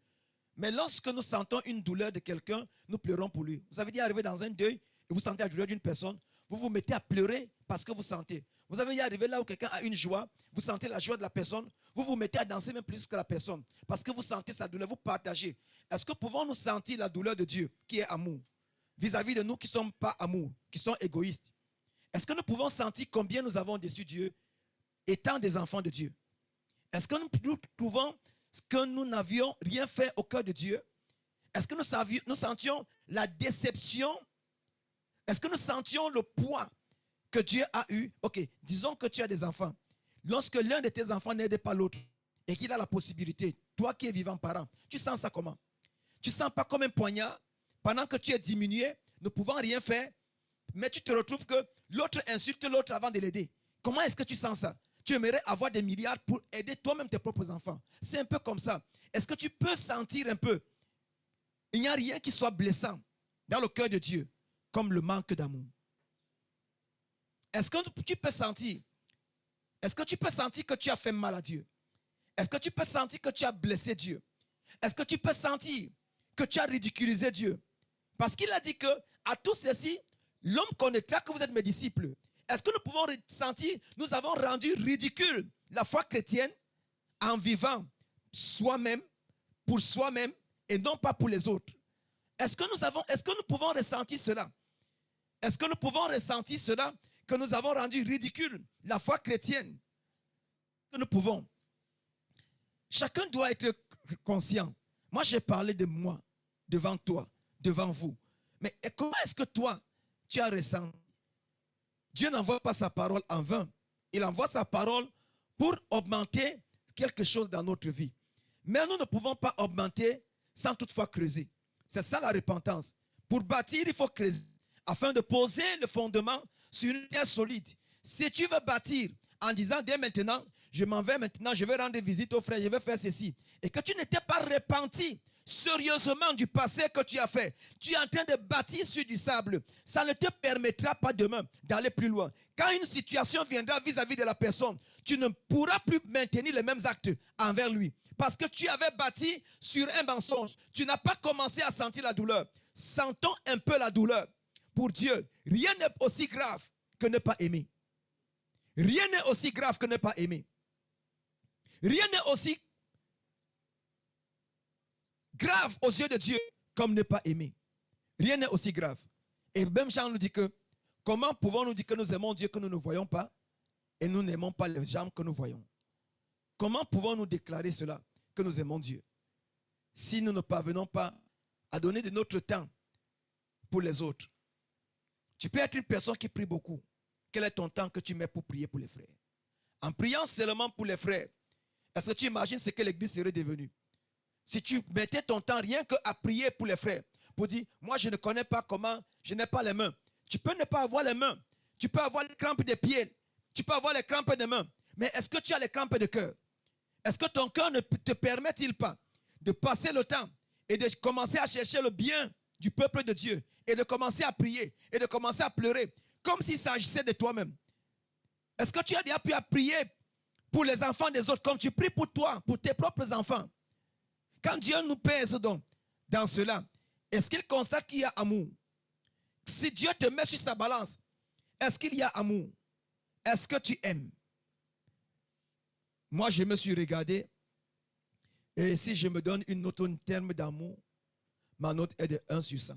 Mais lorsque nous sentons une douleur de quelqu'un, nous pleurons pour lui. Vous avez dit arriver dans un deuil et vous sentez la douleur d'une personne, vous vous mettez à pleurer parce que vous sentez. Vous avez dit arriver là où quelqu'un a une joie, vous sentez la joie de la personne, vous vous mettez à danser même plus que la personne parce que vous sentez sa douleur, vous partagez. Est-ce que pouvons-nous sentir la douleur de Dieu qui est amour vis-à-vis de nous qui ne sommes pas amour, qui sont égoïstes? Est-ce que nous pouvons sentir combien nous avons déçu Dieu étant des enfants de Dieu? Est-ce que nous trouvons que nous n'avions rien fait au cœur de Dieu? Est-ce que nous sentions la déception? Est-ce que nous sentions le poids que Dieu a eu? Ok, disons que tu as des enfants. Lorsque l'un de tes enfants n'aide pas l'autre et qu'il a la possibilité, toi qui es vivant parent, tu sens ça comment? Tu ne sens pas comme un poignard pendant que tu es diminué, ne pouvant rien faire, mais tu te retrouves que l'autre insulte l'autre avant de l'aider. Comment est-ce que tu sens ça? Tu aimerais avoir des milliards pour aider toi-même tes propres enfants. C'est un peu comme ça. Est-ce que tu peux sentir un peu? Il n'y a rien qui soit blessant dans le cœur de Dieu comme le manque d'amour. Est-ce que tu peux sentir? Est-ce que tu peux sentir que tu as fait mal à Dieu? Est-ce que tu peux sentir que tu as blessé Dieu? Est-ce que tu peux sentir que tu as ridiculisé Dieu? Parce qu'il a dit que à tous ceci, l'homme connaîtra que vous êtes mes disciples. Est-ce que nous pouvons sentir, nous avons rendu ridicule la foi chrétienne en vivant soi-même, pour soi-même et non pas pour les autres? Est-ce que nous pouvons ressentir cela? Est-ce que nous pouvons ressentir cela, que nous avons rendu ridicule la foi chrétienne? Que nous pouvons. Chacun doit être conscient. Moi, j'ai parlé de moi, devant toi, devant vous. Mais comment est-ce que toi, tu as ressenti? Dieu n'envoie pas sa parole en vain. Il envoie sa parole pour augmenter quelque chose dans notre vie. Mais nous ne pouvons pas augmenter sans toutefois creuser. C'est ça la repentance. Pour bâtir, il faut creuser afin de poser le fondement sur une terre solide. Si tu veux bâtir en disant dès maintenant, je m'en vais maintenant, je vais rendre visite aux frères, je vais faire ceci, et que tu n'étais pas repenti sérieusement du passé que tu as fait, tu es en train de bâtir sur du sable, ça ne te permettra pas demain d'aller plus loin. Quand une situation viendra vis-à-vis de la personne, tu ne pourras plus maintenir les mêmes actes envers lui. Parce que tu avais bâti sur un mensonge. Tu n'as pas commencé à sentir la douleur. Sentons un peu la douleur. Pour Dieu, rien n'est aussi grave que ne pas aimer. Rien n'est aussi grave que ne pas aimer. Rien n'est aussi grave aux yeux de Dieu comme ne pas aimer. Rien n'est aussi grave. Et même Jean nous dit que comment pouvons-nous dire que nous aimons Dieu que nous ne voyons pas et nous n'aimons pas les gens que nous voyons? Comment pouvons-nous déclarer cela, que nous aimons Dieu, si nous ne parvenons pas à donner de notre temps pour les autres? Tu peux être une personne qui prie beaucoup. Quel est ton temps que tu mets pour prier pour les frères? En priant seulement pour les frères, est-ce que tu imagines ce que l'Église serait devenue? Si tu mettais ton temps rien qu'à prier pour les frères, pour dire, moi je ne connais pas comment, je n'ai pas les mains. Tu peux ne pas avoir les mains. Tu peux avoir les crampes des pieds. Tu peux avoir les crampes des mains. Mais est-ce que tu as les crampes de cœur? Est-ce que ton cœur ne te permet-il pas de passer le temps et de commencer à chercher le bien du peuple de Dieu et de commencer à prier et de commencer à pleurer comme s'il s'agissait de toi-même. Est-ce que tu as déjà pu prier pour les enfants des autres comme tu pries pour toi, pour tes propres enfants? Quand Dieu nous pèse donc dans cela, est-ce qu'il constate qu'il y a amour? Si Dieu te met sur sa balance, est-ce qu'il y a amour? Est-ce que tu aimes? Moi, je me suis regardé et si je me donne une note en termes d'amour, ma note est de 1 sur 100.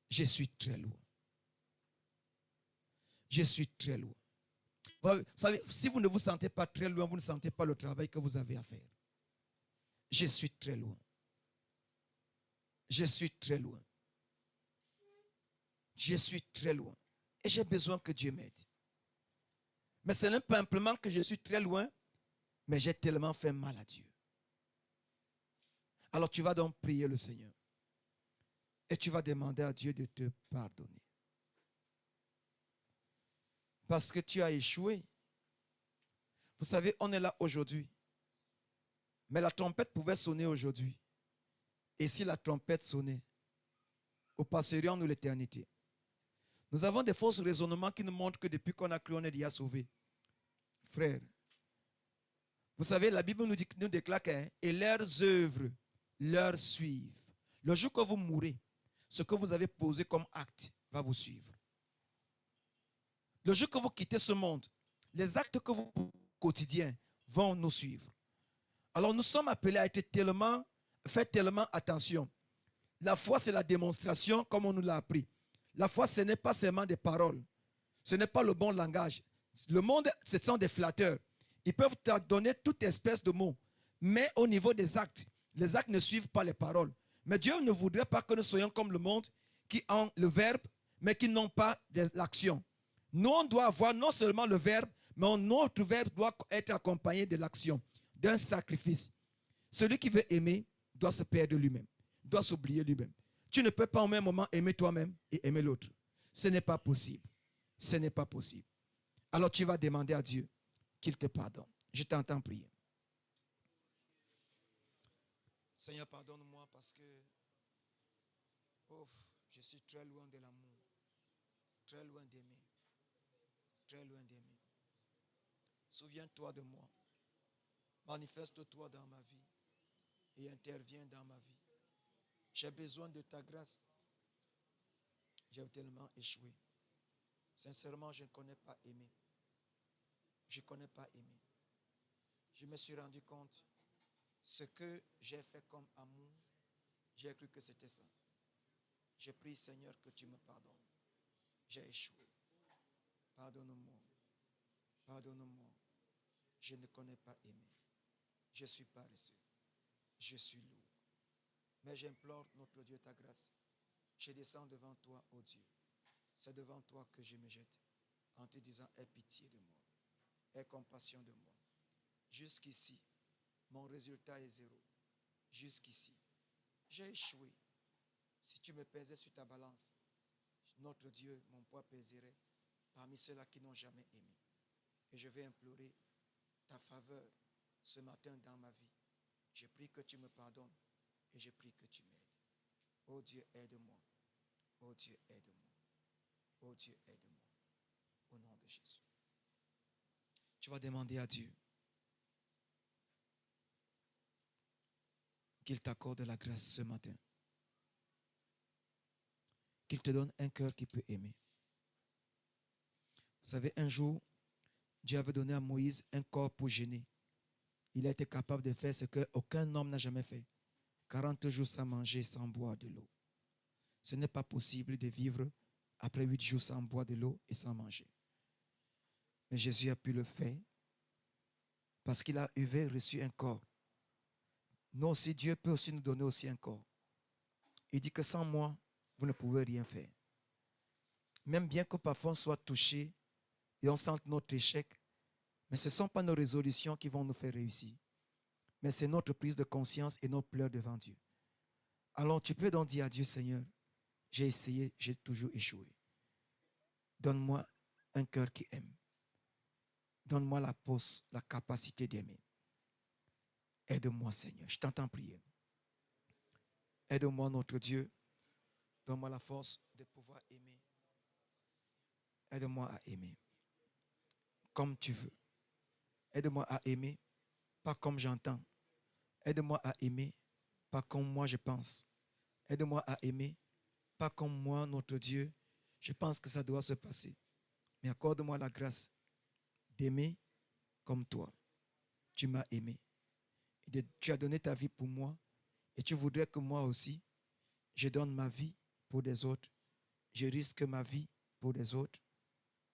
Je suis très loin. Je suis très loin. Vous savez, si vous ne vous sentez pas très loin, vous ne sentez pas le travail que vous avez à faire. Je suis très loin. Je suis très loin. Je suis très loin. Et j'ai besoin que Dieu m'aide. Mais ce n'est pas simplement que je suis très loin, mais j'ai tellement fait mal à Dieu. Alors tu vas donc prier le Seigneur. Et tu vas demander à Dieu de te pardonner. Parce que tu as échoué. Vous savez, on est là aujourd'hui. Mais la trompette pouvait sonner aujourd'hui. Et si la trompette sonnait, où passerions-nous l'éternité? Nous avons des fausses raisonnements qui nous montrent que depuis qu'on a cru, on est déjà sauvé. Frère, vous savez, la Bible nous déclare que et leurs œuvres leur suivent. Le jour que vous mourrez, ce que vous avez posé comme acte va vous suivre. Le jour que vous quittez ce monde, les actes que vous quotidiens vont nous suivre. Alors nous sommes appelés à faire tellement attention. La foi, c'est la démonstration, comme on nous l'a appris. La foi, ce n'est pas seulement des paroles. Ce n'est pas le bon langage. Le monde, ce sont des flatteurs. Ils peuvent te donner toute espèce de mots. Mais au niveau des actes, les actes ne suivent pas les paroles. Mais Dieu ne voudrait pas que nous soyons comme le monde qui ont le verbe, mais qui n'ont pas de l'action. Nous, on doit avoir non seulement le verbe, mais notre verbe doit être accompagné de l'action, d'un sacrifice. Celui qui veut aimer doit se perdre lui-même, doit s'oublier lui-même. Tu ne peux pas au même moment aimer toi-même et aimer l'autre. Ce n'est pas possible. Ce n'est pas possible. Alors tu vas demander à Dieu qu'il te pardonne. Je t'entends prier. Seigneur, pardonne-moi parce que je suis très loin de l'amour, très loin d'aimer, très loin d'aimer. Souviens-toi de moi. Manifeste-toi dans ma vie et interviens dans ma vie. J'ai besoin de ta grâce. J'ai tellement échoué. Sincèrement, je ne connais pas aimer. Je ne connais pas aimer. Je me suis rendu compte, ce que j'ai fait comme amour, j'ai cru que c'était ça. Je prie, Seigneur, que tu me pardonnes. J'ai échoué. Pardonne-moi. Pardonne-moi. Je ne connais pas aimer. Je suis paresseux. Je suis lourd. Mais j'implore notre Dieu ta grâce. Je descends devant toi, ô Dieu. C'est devant toi que je me jette en te disant, aie pitié de moi. Aie compassion de moi. Jusqu'ici, mon résultat est 0. Jusqu'ici, j'ai échoué. Si tu me pesais sur ta balance, notre Dieu, mon poids pèserait parmi ceux-là qui n'ont jamais aimé. Et je vais implorer ta faveur ce matin dans ma vie. Je prie que tu me pardonnes et je prie que tu m'aides. Oh Dieu, aide-moi. Oh Dieu, aide-moi. Oh Dieu, aide-moi. Au nom de Jésus. Tu vas demander à Dieu qu'il t'accorde la grâce ce matin. Qu'il te donne un cœur qui peut aimer. Vous savez, un jour, Dieu avait donné à Moïse un corps pour gêner. Il a été capable de faire ce qu'aucun homme n'a jamais fait. 40 jours sans manger, sans boire de l'eau. Ce n'est pas possible de vivre après 8 jours sans boire de l'eau et sans manger. Mais Jésus a pu le faire parce qu'il avait reçu un corps. Nous aussi, Dieu peut aussi nous donner aussi un corps. Il dit que sans moi, vous ne pouvez rien faire. Même bien que parfois on soit touché et on sente notre échec, mais ce ne sont pas nos résolutions qui vont nous faire réussir. Mais c'est notre prise de conscience et nos pleurs devant Dieu. Alors tu peux donc dire à Dieu, Seigneur, j'ai essayé, j'ai toujours échoué. Donne-moi un cœur qui aime. Donne-moi la capacité d'aimer. Aide-moi, Seigneur. Je t'entends prier. Aide-moi, notre Dieu, Donne-moi la force de pouvoir aimer. Aide-moi à aimer comme tu veux. Aide-moi à aimer, pas comme j'entends. Aide-moi à aimer, pas comme moi je pense. Aide-moi à aimer, pas comme moi, notre Dieu, je pense que ça doit se passer. Mais accorde-moi la grâce d'aimer comme toi. Tu m'as aimé. Tu as donné ta vie pour moi et tu voudrais que moi aussi, je donne ma vie pour des autres. Je risque ma vie pour des autres.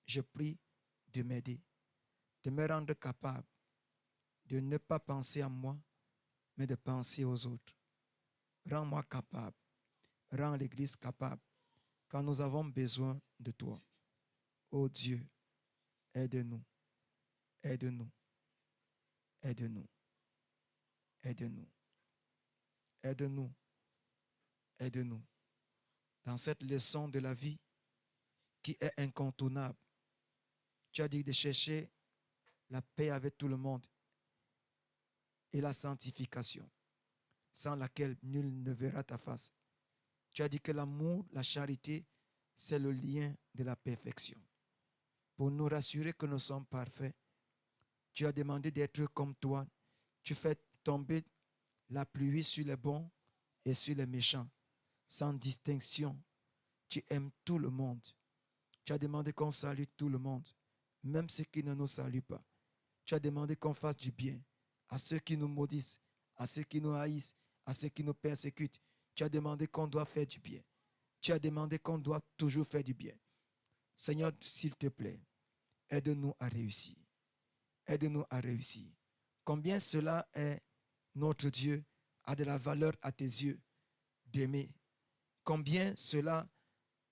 Je prie de m'aider, de me rendre capable de ne pas penser à moi, mais de penser aux autres. Rends-moi capable. Rends l'Église capable quand nous avons besoin de toi. Oh Dieu, aide-nous, aide-nous, aide-nous, aide-nous, aide-nous, aide-nous. Dans cette leçon de la vie qui est incontournable, tu as dit de chercher la paix avec tout le monde et la sanctification, sans laquelle nul ne verra ta face. Tu as dit que l'amour, la charité, c'est le lien de la perfection. Pour nous rassurer que nous sommes parfaits, tu as demandé d'être comme toi. Tu fais tomber la pluie sur les bons et sur les méchants, sans distinction. Tu aimes tout le monde. Tu as demandé qu'on salue tout le monde, même ceux qui ne nous saluent pas. Tu as demandé qu'on fasse du bien à ceux qui nous maudissent, à ceux qui nous haïssent, à ceux qui nous persécutent. Tu as demandé qu'on doit faire du bien. Tu as demandé qu'on doit toujours faire du bien. Seigneur, s'il te plaît, aide-nous à réussir. Aide-nous à réussir. Combien cela est, notre Dieu, a de la valeur à tes yeux d'aimer. Combien cela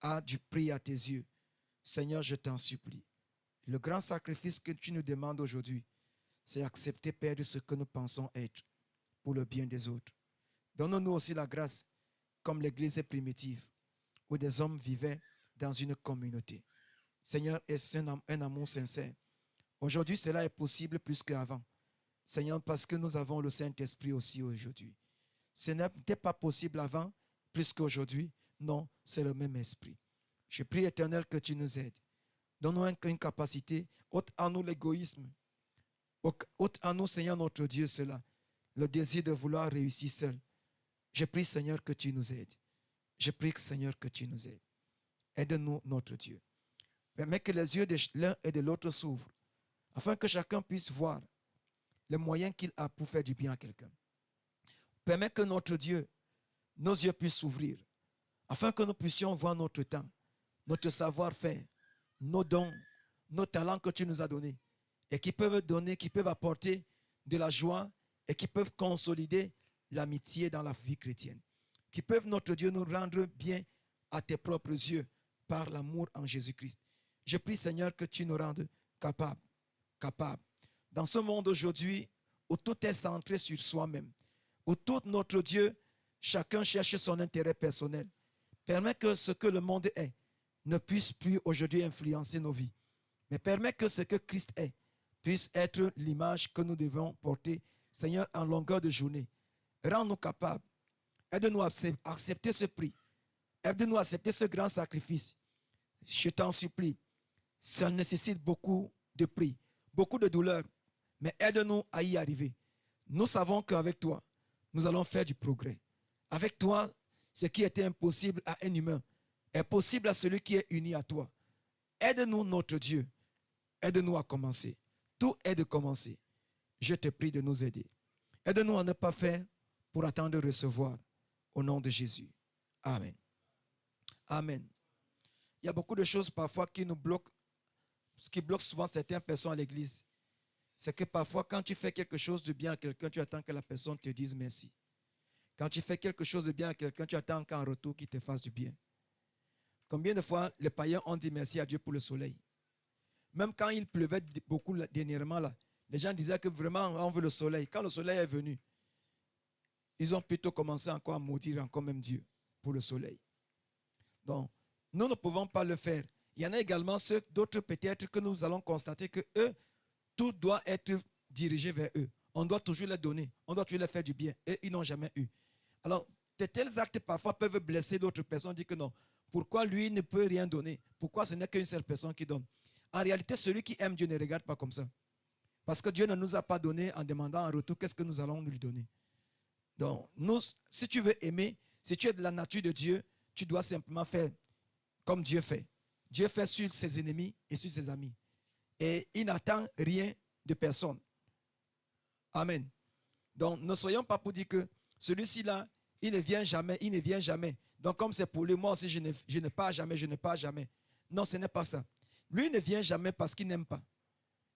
a du prix à tes yeux. Seigneur, je t'en supplie. Le grand sacrifice que tu nous demandes aujourd'hui, c'est accepter, Père, de ce que nous pensons être pour le bien des autres. Donne-nous aussi la grâce, comme l'Église primitive, où des hommes vivaient dans une communauté. Seigneur, est-ce un amour sincère? Aujourd'hui, cela est possible plus qu'avant. Seigneur, parce que nous avons le Saint-Esprit aussi aujourd'hui. Ce n'était pas possible avant, plus qu'aujourd'hui. Non, c'est le même esprit. Je prie, Éternel, que tu nous aides. Donne-nous une capacité, ôte en nous l'égoïsme. Ôte en nous, Seigneur notre Dieu, cela. Le désir de vouloir réussir seul. Je prie, Seigneur, que tu nous aides. Je prie, Seigneur, que tu nous aides. Aide-nous, notre Dieu. Permets que les yeux de l'un et de l'autre s'ouvrent, afin que chacun puisse voir les moyens qu'il a pour faire du bien à quelqu'un. Permets que notre Dieu, nos yeux puissent s'ouvrir, afin que nous puissions voir notre temps, notre savoir-faire, nos dons, nos talents que tu nous as donnés, et qui peuvent donner, qui peuvent apporter de la joie, et qui peuvent consolider l'amitié dans la vie chrétienne, qui peuvent, notre Dieu, nous rendre bien à tes propres yeux par l'amour en Jésus-Christ. Je prie, Seigneur, que tu nous rendes capables. Dans ce monde aujourd'hui où tout est centré sur soi-même, où tout, notre Dieu, chacun cherche son intérêt personnel, permets que ce que le monde est ne puisse plus aujourd'hui influencer nos vies, mais permets que ce que Christ est puisse être l'image que nous devons porter, Seigneur, en longueur de journée. Rends-nous capables. Aide-nous à accepter ce prix. Aide-nous à accepter ce grand sacrifice. Je t'en supplie. Ça nécessite beaucoup de prix, beaucoup de douleur, mais aide-nous à y arriver. Nous savons qu'avec toi, nous allons faire du progrès. Avec toi, ce qui était impossible à un humain est possible à celui qui est uni à toi. Aide-nous, notre Dieu. Aide-nous à commencer. Tout est de commencer. Je te prie de nous aider. Aide-nous à ne pas faire pour attendre de recevoir. Au nom de Jésus. Amen. Amen. Il y a beaucoup de choses parfois qui nous bloquent. Ce qui bloque souvent certaines personnes à l'église, c'est que parfois, quand tu fais quelque chose de bien à quelqu'un, tu attends que la personne te dise merci. Quand tu fais quelque chose de bien à quelqu'un, tu attends qu'en retour, qu'il te fasse du bien. Combien de fois les païens ont dit merci à Dieu pour le soleil? Même quand il pleuvait beaucoup dernièrement, là, les gens disaient que vraiment on veut le soleil. Quand le soleil est venu, ils ont plutôt commencé encore à maudire encore même Dieu pour le soleil. Donc, nous ne pouvons pas le faire. Il y en a également d'autres peut-être que nous allons constater que eux, tout doit être dirigé vers eux. On doit toujours les donner. On doit toujours les faire du bien. Et ils n'ont jamais eu. Alors, de tels actes parfois peuvent blesser d'autres personnes, dire que non, pourquoi lui ne peut rien donner? Pourquoi ce n'est qu'une seule personne qui donne? En réalité, celui qui aime Dieu ne regarde pas comme ça. Parce que Dieu ne nous a pas donné en demandant en retour qu'est-ce que nous allons lui donner. Donc, si tu veux aimer, si tu es de la nature de Dieu, tu dois simplement faire comme Dieu fait. Dieu fait sur ses ennemis et sur ses amis. Et il n'attend rien de personne. Amen. Donc, ne soyons pas pour dire que celui-ci là, il ne vient jamais, il ne vient jamais. Donc, comme c'est pour lui, moi aussi, je ne pars jamais, je ne pars jamais. Non, ce n'est pas ça. Lui ne vient jamais parce qu'il n'aime pas.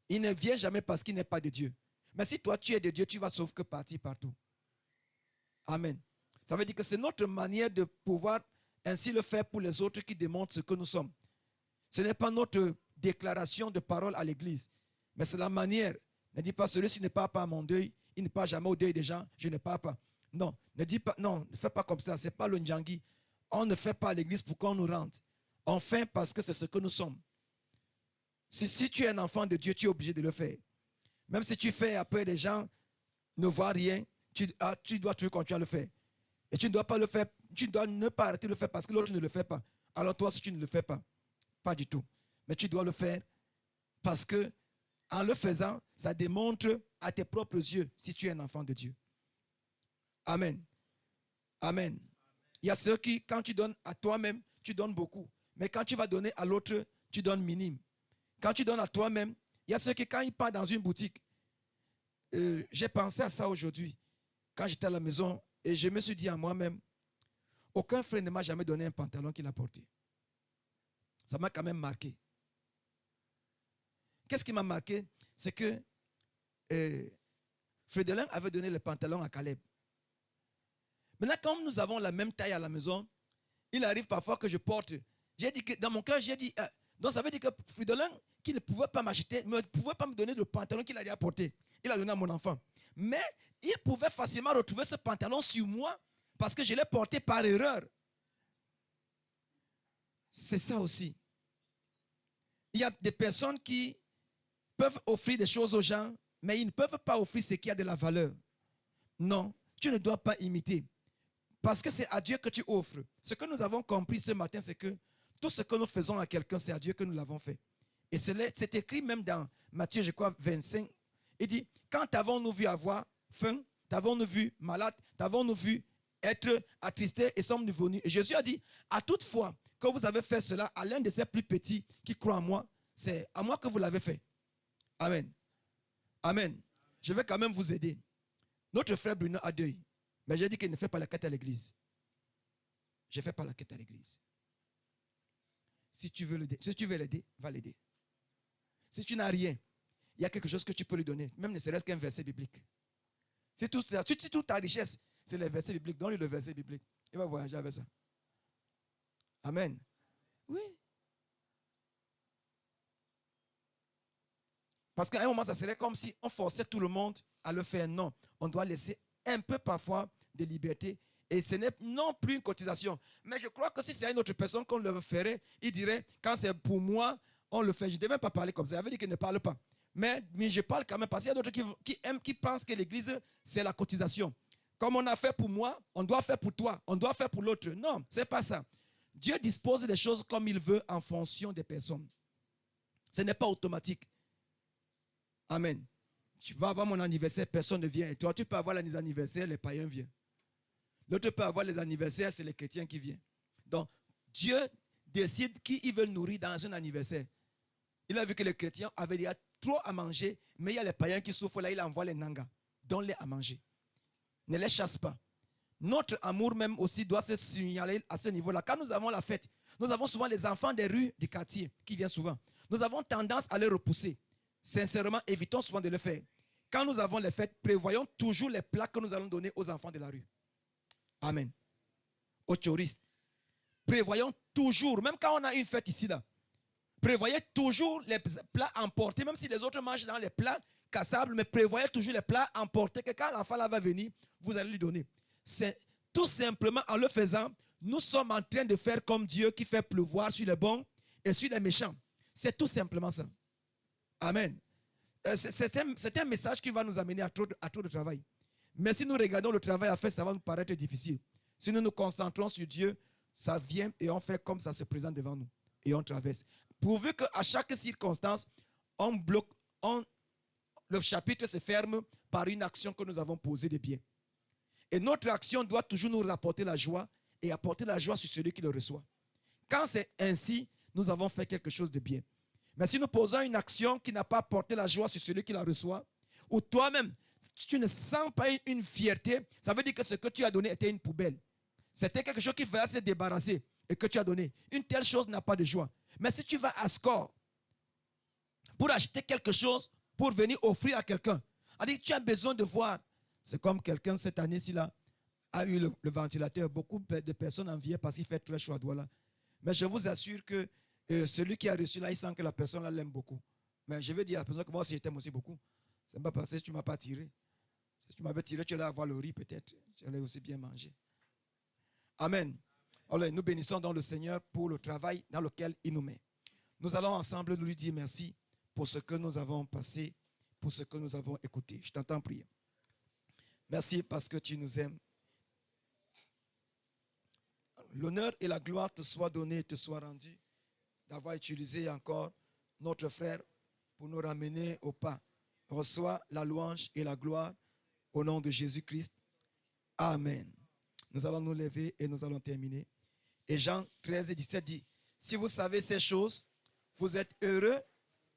Il ne vient jamais parce qu'il n'est pas de Dieu. Mais si toi, tu es de Dieu, tu vas sauf que partir partout. Amen. Ça veut dire que c'est notre manière de pouvoir ainsi le faire pour les autres qui démontrent ce que nous sommes. Ce n'est pas notre déclaration de parole à l'église, mais c'est la manière. Ne dis pas, celui-ci ne part pas à mon deuil, il ne part jamais au deuil des gens, je ne pars pas. Non, ne dis pas, non, ne fais pas comme ça, ce n'est pas le Ndjangi. On ne fait pas à l'église pour qu'on nous rende. On fait parce que c'est ce que nous sommes. Si tu es un enfant de Dieu, tu es obligé de le faire. Même si tu fais après, les gens ne voient rien, tu dois toujours continuer à le faire. Et tu ne dois pas le faire, tu dois ne pas arrêter de le faire parce que l'autre ne le fait pas. Alors toi, si tu ne le fais pas, pas du tout. Mais tu dois le faire parce que en le faisant, ça démontre à tes propres yeux si tu es un enfant de Dieu. Amen. Amen. Il y a ceux qui, quand tu donnes à toi-même, tu donnes beaucoup. Mais quand tu vas donner à l'autre, tu donnes minime. Quand tu donnes à toi-même, il y a ceux qui, quand ils partent dans une boutique, j'ai pensé à ça aujourd'hui, quand j'étais à la maison, et je me suis dit à moi-même, aucun frère ne m'a jamais donné un pantalon qu'il a porté. Ça m'a quand même marqué. Qu'est-ce qui m'a marqué? C'est que Frédélin avait donné le pantalon à Caleb. Maintenant, comme nous avons la même taille à la maison, il arrive parfois que je porte. J'ai dit que dans mon cœur, j'ai dit, donc ça veut dire que Frédélin, qui ne pouvait pas m'acheter, ne pouvait pas me donner le pantalon qu'il a déjà porté. Il a donné à mon enfant. Mais il pouvait facilement retrouver ce pantalon sur moi parce que je l'ai porté par erreur. C'est ça aussi. Il y a des personnes qui peuvent offrir des choses aux gens, mais ils ne peuvent pas offrir ce qui a de la valeur. Non, tu ne dois pas imiter. Parce que c'est à Dieu que tu offres. Ce que nous avons compris ce matin, c'est que tout ce que nous faisons à quelqu'un, c'est à Dieu que nous l'avons fait. Et c'est écrit même dans Matthieu, je crois, 25. Il dit, quand t'avons-nous vu avoir faim, t'avons-nous vu malade, t'avons-nous vu être attristé et sommes-nous venus. Et Jésus a dit, à toute fois que vous avez fait cela à l'un de ces plus petits qui croient en moi, c'est à moi que vous l'avez fait. Amen. Amen. Je vais quand même vous aider. Notre frère Bruno a deuil. Mais j'ai dit qu'il ne fait pas la quête à l'église. Je ne fais pas la quête à l'église. Si tu veux l'aider, va l'aider. Si tu n'as rien, il y a quelque chose que tu peux lui donner, même ne serait-ce qu'un verset biblique. Si toute ta richesse, c'est les versets bibliques, donne-lui le verset biblique. Il va voyager avec ça. Amen. Oui. Parce qu'à un moment, ça serait comme si on forçait tout le monde à le faire. Non, on doit laisser un peu parfois de liberté. Et ce n'est non plus une cotisation. Mais je crois que si c'est à une autre personne qu'on le ferait, il dirait, quand c'est pour moi, on le fait. Je ne devais pas parler comme ça. Ça veut dire qu'il ne parle pas. Mais je parle quand même parce qu'il y a d'autres qui pensent que l'église, c'est la cotisation. Comme on a fait pour moi, on doit faire pour toi. On doit faire pour l'autre. Non, ce n'est pas ça. Dieu dispose des choses comme il veut en fonction des personnes. Ce n'est pas automatique. Amen. Tu vas avoir mon anniversaire, personne ne vient. Et toi, tu peux avoir les anniversaires, les païens viennent. L'autre peut avoir les anniversaires, c'est les chrétiens qui viennent. Donc, Dieu décide qui il veut nourrir dans un anniversaire. Il a vu que les chrétiens avaient déjà trop à manger, mais il y a les païens qui souffrent, là, il envoie les nangas. Donne-les à manger. Ne les chasse pas. Notre amour même aussi doit se signaler à ce niveau-là. Quand nous avons la fête, nous avons souvent les enfants des rues du quartier qui viennent souvent. Nous avons tendance à les repousser. Sincèrement, évitons souvent de le faire. Quand nous avons les fêtes, prévoyons toujours les plats que nous allons donner aux enfants de la rue. Amen. Aux touristes. Prévoyons toujours, même quand on a une fête ici, là, prévoyez toujours les plats emportés, même si les autres mangent dans les plats cassables, mais prévoyez toujours les plats emportés, que quand l'enfant là va venir, vous allez lui donner. C'est tout simplement en le faisant, nous sommes en train de faire comme Dieu qui fait pleuvoir sur les bons et sur les méchants. C'est tout simplement ça. Amen. C'est un message qui va nous amener à trop de travail. Mais si nous regardons le travail à faire, ça va nous paraître difficile. Si nous nous concentrons sur Dieu, ça vient et on fait comme ça se présente devant nous. Et on traverse. Pourvu qu'à chaque circonstance, on bloque, le chapitre se ferme par une action que nous avons posée de bien. Et notre action doit toujours nous apporter la joie et apporter la joie sur celui qui le reçoit. Quand c'est ainsi, nous avons fait quelque chose de bien. Mais si nous posons une action qui n'a pas apporté la joie sur celui qui la reçoit, ou toi-même, tu ne sens pas une fierté, ça veut dire que ce que tu as donné était une poubelle. C'était quelque chose qui fallait se débarrasser et que tu as donné. Une telle chose n'a pas de joie. Mais si tu vas à Score pour acheter quelque chose, pour venir offrir à quelqu'un, c'est-à-dire que tu as besoin de voir. C'est comme quelqu'un cette année-ci là a eu le ventilateur. Beaucoup de personnes enviaient parce qu'il fait très chaud à Douala. Mais je vous assure que celui qui a reçu là, il sent que la personne là l'aime beaucoup. Mais je vais dire à la personne que moi aussi je t'aime aussi beaucoup. Ça ne m'a pas passé, tu ne m'as pas tiré. Si tu m'avais tiré, tu allais avoir le riz peut-être. Tu allais aussi bien manger. Amen. Alors, nous bénissons dans le Seigneur pour le travail dans lequel il nous met. Nous allons ensemble lui dire merci pour ce que nous avons passé, pour ce que nous avons écouté. Je t'entends prier. Merci parce que tu nous aimes. L'honneur et la gloire te soient donnés et te soient rendus d'avoir utilisé encore notre frère pour nous ramener au pas. Reçois la louange et la gloire au nom de Jésus-Christ. Amen. Nous allons nous lever et nous allons terminer. Et Jean 13 et 17 dit, si vous savez ces choses, vous êtes heureux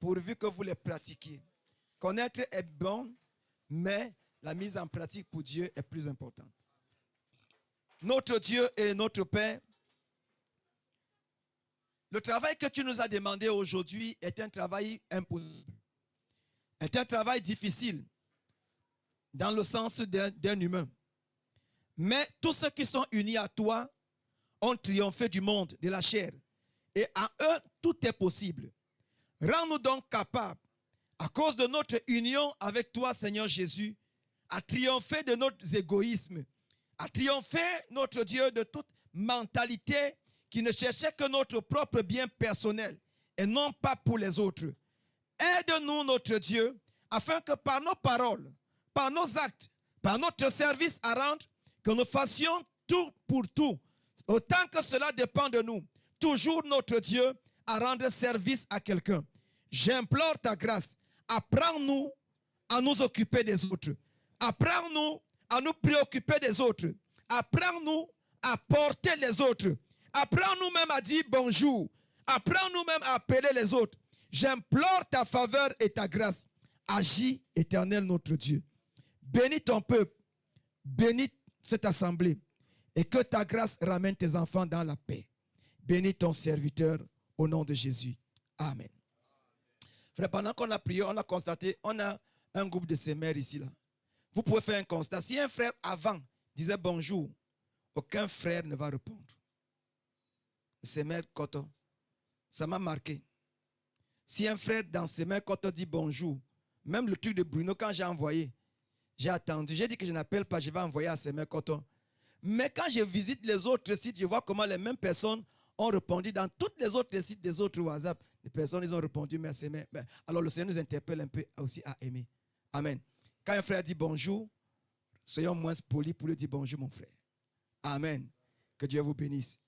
pourvu que vous les pratiquiez. Connaître est bon, mais la mise en pratique pour Dieu est plus importante. Notre Dieu et notre Père, le travail que tu nous as demandé aujourd'hui est un travail impossible. Est un travail difficile dans le sens d'un humain. Mais tous ceux qui sont unis à toi ont triomphé du monde, de la chair. Et à eux, tout est possible. Rends-nous donc capables, à cause de notre union avec toi, Seigneur Jésus, à triompher de notre égoïsme, à triompher, notre Dieu, de toute mentalité qui ne cherchait que notre propre bien personnel et non pas pour les autres. Aide-nous, notre Dieu, afin que par nos paroles, par nos actes, par notre service à rendre, que nous fassions tout pour tout, autant que cela dépend de nous, toujours notre Dieu, à rendre service à quelqu'un. J'implore ta grâce. Apprends-nous à nous occuper des autres. Apprends-nous à nous préoccuper des autres. Apprends-nous à porter les autres. Apprends-nous même à dire bonjour. Apprends-nous même à appeler les autres. J'implore ta faveur et ta grâce. Agis, Éternel notre Dieu. Bénis ton peuple. Bénis cette assemblée. Et que ta grâce ramène tes enfants dans la paix. Bénis ton serviteur au nom de Jésus. Amen. Frère, pendant qu'on a prié, on a constaté, on a un groupe de ces mères ici là. Vous pouvez faire un constat. Si un frère avant disait bonjour, aucun frère ne va répondre. Ces mères Koto, ça m'a marqué. Si un frère dans ces mères Koto dit bonjour, même le truc de Bruno, quand j'ai envoyé, j'ai attendu, j'ai dit que je n'appelle pas, je vais envoyer à ces mères Koto. Mais quand je visite les autres sites, je vois comment les mêmes personnes ont répondu dans tous les autres sites des autres WhatsApp. Les personnes, ils ont répondu merci. Alors le Seigneur nous interpelle un peu aussi à aimer. Amen. Quand un frère dit bonjour, soyons moins polis pour lui dire bonjour mon frère. Amen. Que Dieu vous bénisse.